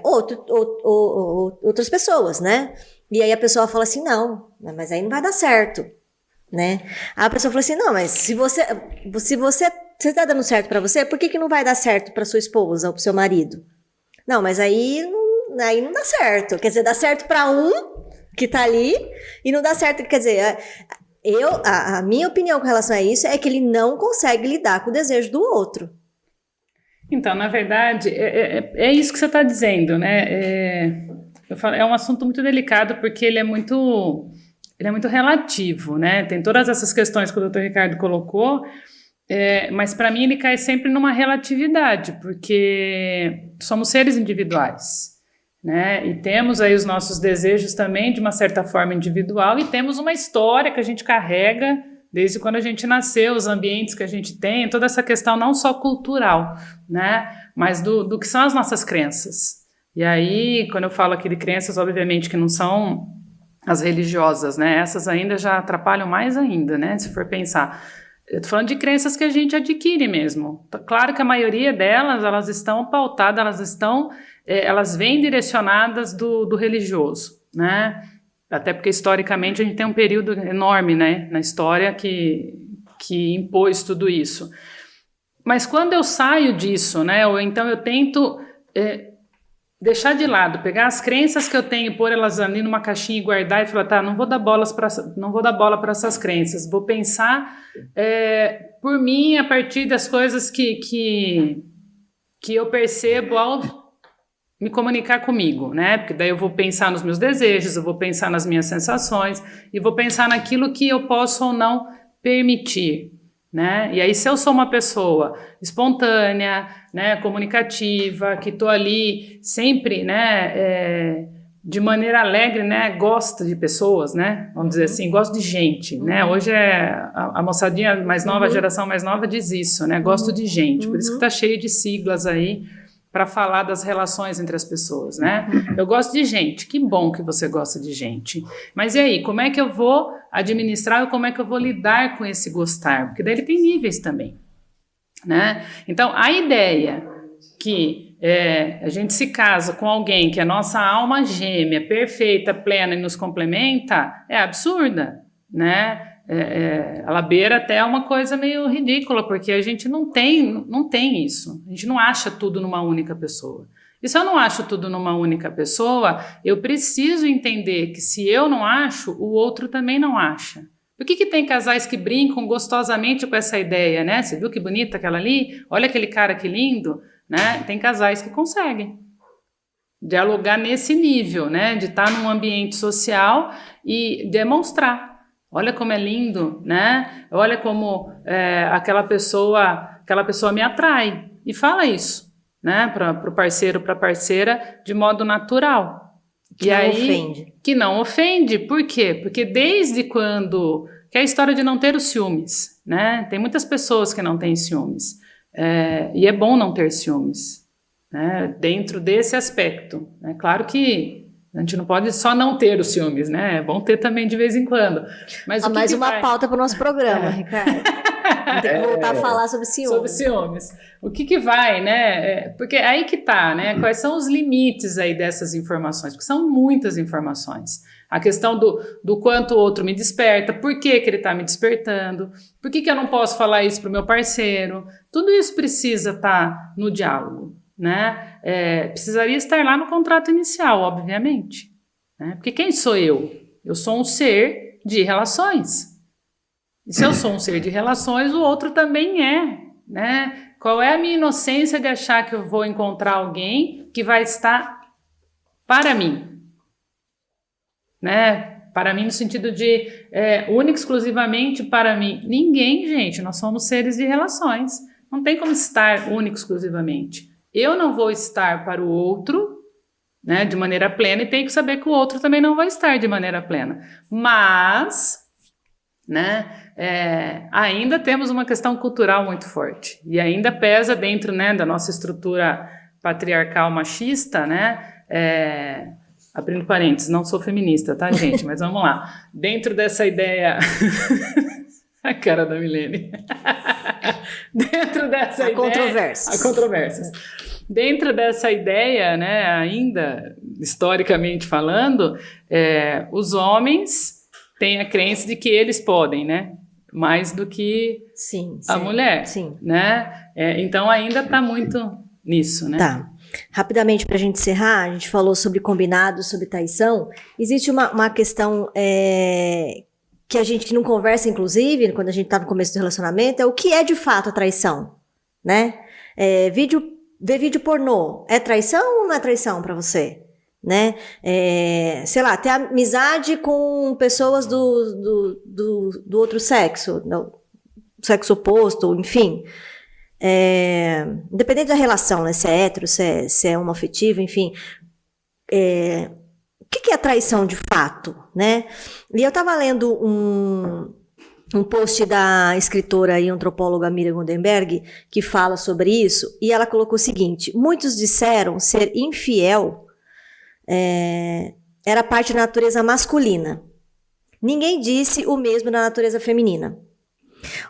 outras pessoas, né? E aí a pessoa fala assim, não, mas aí não vai dar certo, né? Aí a pessoa fala assim, não, mas se você tá dando certo pra você, por que não vai dar certo pra sua esposa ou pro seu marido? Não, mas aí não dá certo. Quer dizer, dá certo pra um que tá ali e não dá certo, quer dizer, a minha opinião com relação a isso é que ele não consegue lidar com o desejo do outro. Então, na verdade, é isso que você está dizendo, né? Eu falo, é um assunto muito delicado porque ele é muito relativo, né? Tem todas essas questões que o Dr. Ricardo colocou, mas para mim ele cai sempre numa relatividade, porque somos seres individuais, né? E temos aí os nossos desejos também de uma certa forma individual e temos uma história que a gente carrega desde quando a gente nasceu, os ambientes que a gente tem, toda essa questão não só cultural, né? Mas do que são as nossas crenças. E aí, quando eu falo aqui de crenças, obviamente que não são as religiosas, né? Essas ainda já atrapalham mais ainda, né? Se for pensar. Eu tô falando de crenças que a gente adquire mesmo. Claro que a maioria delas, elas estão pautadas, elas vêm direcionadas do religioso, né? Até porque, historicamente, a gente tem um período enorme, né, na história que impôs tudo isso. Mas quando eu saio disso, né, ou então eu tento deixar de lado, pegar as crenças que eu tenho, pôr elas ali numa caixinha e guardar e falar, tá, não vou dar bola para essas crenças, vou pensar por mim a partir das coisas que eu percebo ao me comunicar comigo, né? Porque daí eu vou pensar nos meus desejos, eu vou pensar nas minhas sensações e vou pensar naquilo que eu posso ou não permitir, né? E aí se eu sou uma pessoa espontânea, né, comunicativa, que tô ali sempre, né, de maneira alegre, né, gosto de pessoas, né? Vamos dizer assim, gosto de gente, né? Hoje a moçadinha mais nova, a geração mais nova diz isso, né? Gosto de gente, por isso que tá cheio de siglas aí para falar das relações entre as pessoas, né? Eu gosto de gente, que bom que você gosta de gente. Mas e aí, como é que eu vou administrar ou como é que eu vou lidar com esse gostar? Porque daí ele tem níveis também, né? Então, a ideia que a gente se casa com alguém que é nossa alma gêmea, perfeita, plena e nos complementa, é absurda, né? Ela beira até uma coisa meio ridícula, porque a gente não tem isso, a gente não acha tudo numa única pessoa. E se eu não acho tudo numa única pessoa, eu preciso entender que se eu não acho, o outro também não acha. Por que tem casais que brincam gostosamente com essa ideia, né? Você viu que bonita aquela ali? Olha aquele cara que lindo, né? Tem casais que conseguem dialogar nesse nível, né? De estar num ambiente social e demonstrar. Olha como é lindo, né? Olha como aquela pessoa me atrai. E fala isso, né? Para o parceiro, para a parceira, de modo natural. Que não ofende. Por quê? Porque desde quando... Que é a história de não ter os ciúmes, né? Tem muitas pessoas que não têm ciúmes. E é bom não ter ciúmes, né? Dentro desse aspecto. É claro que a gente não pode só não ter os ciúmes, né? É bom ter também de vez em quando. Mas mais uma pauta para o nosso programa, Ricardo. Tem que voltar a falar sobre ciúmes. Sobre ciúmes. O que vai, né? Porque aí que tá, né? Quais são os limites aí dessas informações? Porque são muitas informações. A questão do quanto o outro me desperta, por que ele está me despertando, por que eu não posso falar isso para o meu parceiro. Tudo isso precisa estar no diálogo, né? Precisaria estar lá no contrato inicial, obviamente, né? Porque quem sou eu? Eu sou um ser de relações. E se eu sou um ser de relações, o outro também é, né? Qual é a minha inocência de achar que eu vou encontrar alguém que vai estar para mim, né? Para mim no sentido de único, exclusivamente para mim. Ninguém, gente, nós somos seres de relações. Não tem como estar único, exclusivamente. eu não vou estar para o outro, né, de maneira plena, e tenho que saber que o outro também não vai estar de maneira plena. Mas, né, ainda temos uma questão cultural muito forte, e ainda pesa dentro, né, da nossa estrutura patriarcal machista, né, abrindo parênteses, não sou feminista, tá, gente? Mas vamos lá. Dentro dessa ideia... A cara da Milene. Dentro dessa ideia... Controvérsias. Há controvérsias. Dentro dessa ideia, né, ainda historicamente falando, os homens têm a crença de que eles podem, né? Mais do que a mulher. Sim. Né? Então ainda está muito nisso, né? Tá. Rapidamente, para a gente encerrar, a gente falou sobre combinado, sobre traição. Existe uma questão que a gente não conversa, inclusive, quando a gente está no começo do relacionamento, é o que é de fato a traição, né? Ver vídeo pornô é traição ou não é traição para você? Né? Sei lá, ter amizade com pessoas do outro sexo, do sexo oposto, enfim. Independente da relação, né? Se é hétero, se é homoafetivo, enfim. O que é traição de fato, né? E eu estava lendo um post da escritora e antropóloga Miriam Goldenberg, que fala sobre isso, e ela colocou o seguinte: muitos disseram ser infiel era parte da natureza masculina. Ninguém disse o mesmo da natureza feminina.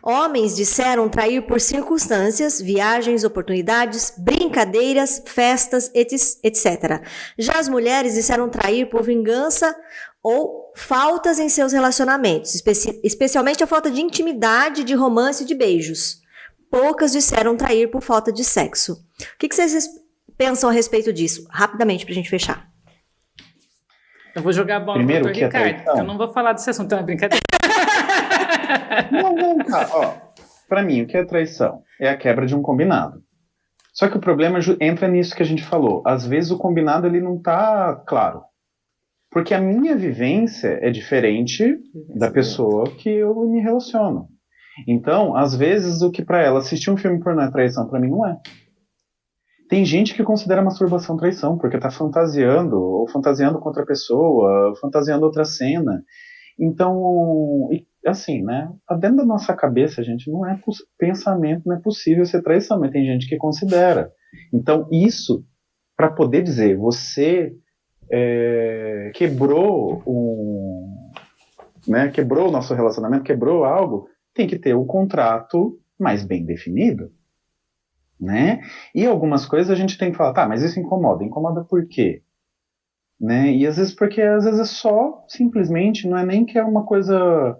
Homens disseram trair por circunstâncias, viagens, oportunidades, brincadeiras, festas, etc. Já as mulheres disseram trair por vingança ou faltas em seus relacionamentos, especialmente a falta de intimidade, de romance e de beijos. Poucas disseram trair por falta de sexo. O que vocês pensam a respeito disso? Rapidamente, pra gente fechar. Eu vou jogar a bola pro Dr. Ricardo, porque eu não vou falar desse assunto, é uma brincadeira. Não, cara, ó. Pra mim, o que é traição? É a quebra de um combinado. Só que o problema entra nisso que a gente falou. Às vezes o combinado ele não tá claro. Porque a minha vivência é diferente da pessoa que eu me relaciono. Então, às vezes, o que pra ela assistir um filme pornô é traição, pra mim não é. Tem gente que considera masturbação traição, porque tá fantasiando, ou fantasiando com outra pessoa, fantasiando outra cena. Então, assim, né? Dentro da nossa cabeça, gente, não é pensamento, não é possível ser traição, mas tem gente que considera. Então, isso, para poder dizer, você quebrou quebrou o nosso relacionamento, quebrou algo, tem que ter o contrato mais bem definido. Né? E algumas coisas a gente tem que falar, tá, mas isso incomoda por quê? Né? E às vezes é só, simplesmente, não é nem que é uma coisa,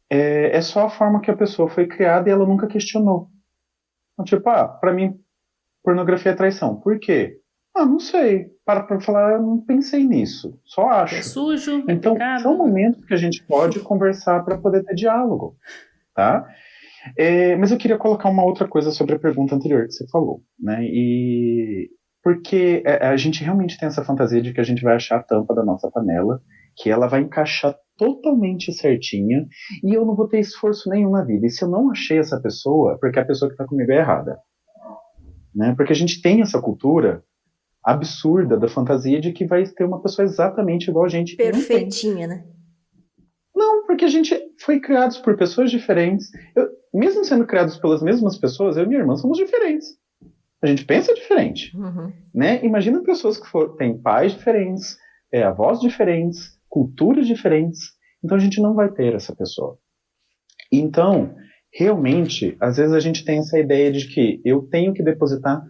é só a forma que a pessoa foi criada e ela nunca questionou. Então, tipo, pra mim, pornografia é traição. Por quê? Não sei. Para falar, eu não pensei nisso. Só acho. É sujo, então, pecado. são momentos que a gente pode conversar para poder ter diálogo, tá? Mas eu queria colocar uma outra coisa sobre a pergunta anterior que você falou, né? Porque a gente realmente tem essa fantasia de que a gente vai achar a tampa da nossa panela, que ela vai encaixar totalmente certinha e eu não vou ter esforço nenhum na vida. E se eu não achei essa pessoa, porque a pessoa que está comigo é errada, né? Porque a gente tem essa cultura absurda da fantasia de que vai ter uma pessoa exatamente igual a gente. Perfeitinha, né? Não, porque a gente foi criados por pessoas diferentes. Mesmo sendo criados pelas mesmas pessoas, eu e minha irmã somos diferentes. A gente pensa diferente. Uhum. Né? Imagina pessoas que têm pais diferentes, avós diferentes, culturas diferentes. Então a gente não vai ter essa pessoa. Então, realmente, às vezes a gente tem essa ideia de que eu tenho que depositar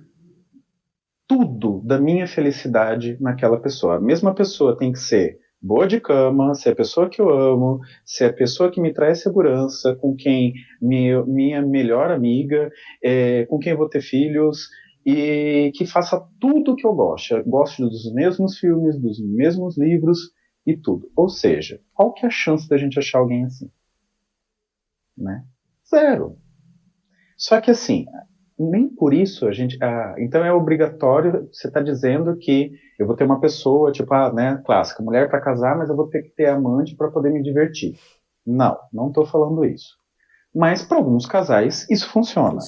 tudo da minha felicidade naquela pessoa. A mesma pessoa tem que ser boa de cama, ser a pessoa que eu amo, ser a pessoa que me traz segurança, com quem minha melhor amiga, com quem eu vou ter filhos, e que faça tudo o que eu gosto. Eu gosto dos mesmos filmes, dos mesmos livros e tudo. Ou seja, qual que é a chance da gente achar alguém assim? Né? Zero. Só que assim, nem por isso a gente... então é obrigatório, você está dizendo que eu vou ter uma pessoa, tipo, né, clássica, mulher para casar, mas eu vou ter que ter amante para poder me divertir. Não estou falando isso. Mas para alguns casais isso funciona.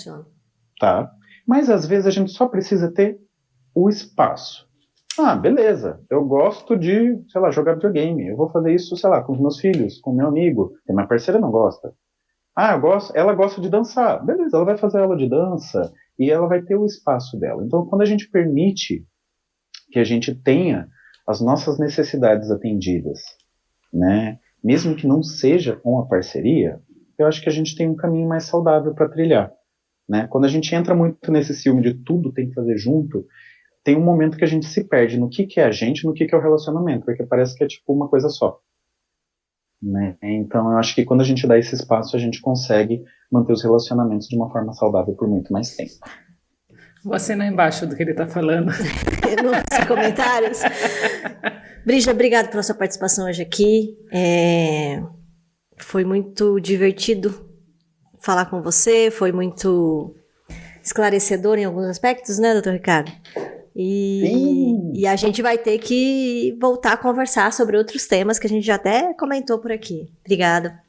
Tá? Mas às vezes a gente só precisa ter o espaço. Ah, beleza, eu gosto de, sei lá, jogar videogame. Eu vou fazer isso, sei lá, com os meus filhos, com o meu amigo. E minha parceira não gosta. Ah, ela gosta de dançar. Beleza, ela vai fazer aula de dança e ela vai ter o espaço dela. Então, quando a gente permite que a gente tenha as nossas necessidades atendidas, né, mesmo que não seja com a parceria, eu acho que a gente tem um caminho mais saudável para trilhar, né? Quando a gente entra muito nesse ciúme de tudo tem que fazer junto, tem um momento que a gente se perde no que é a gente, no que é o relacionamento, porque parece que é tipo uma coisa só, né? Então eu acho que quando a gente dá esse espaço, a gente consegue manter os relacionamentos de uma forma saudável por muito mais tempo. Vou assinar embaixo do que ele está falando. Nos comentários. Brígida, obrigada pela sua participação hoje aqui. Foi muito divertido falar com você, foi muito esclarecedor em alguns aspectos, né, doutor Ricardo? E a gente vai ter que voltar a conversar sobre outros temas que a gente já até comentou por aqui. Obrigada.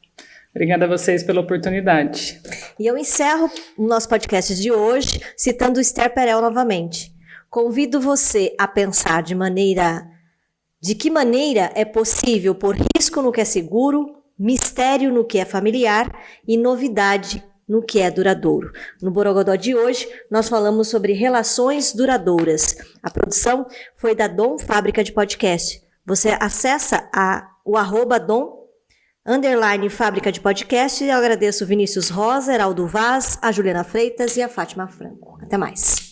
Obrigada a vocês pela oportunidade. E eu encerro o nosso podcast de hoje citando Esther Perel novamente. Convido você a pensar de que maneira é possível pôr risco no que é seguro, mistério no que é familiar e novidade no que é duradouro. No Borogodó de hoje, nós falamos sobre relações duradouras. A produção foi da Dom Fábrica de Podcast. Você acessa o @Dom_Fábrica de Podcast. Eu agradeço o Vinícius Rosa, Heraldo Vaz, a Juliana Freitas e a Fátima Franco. Até mais.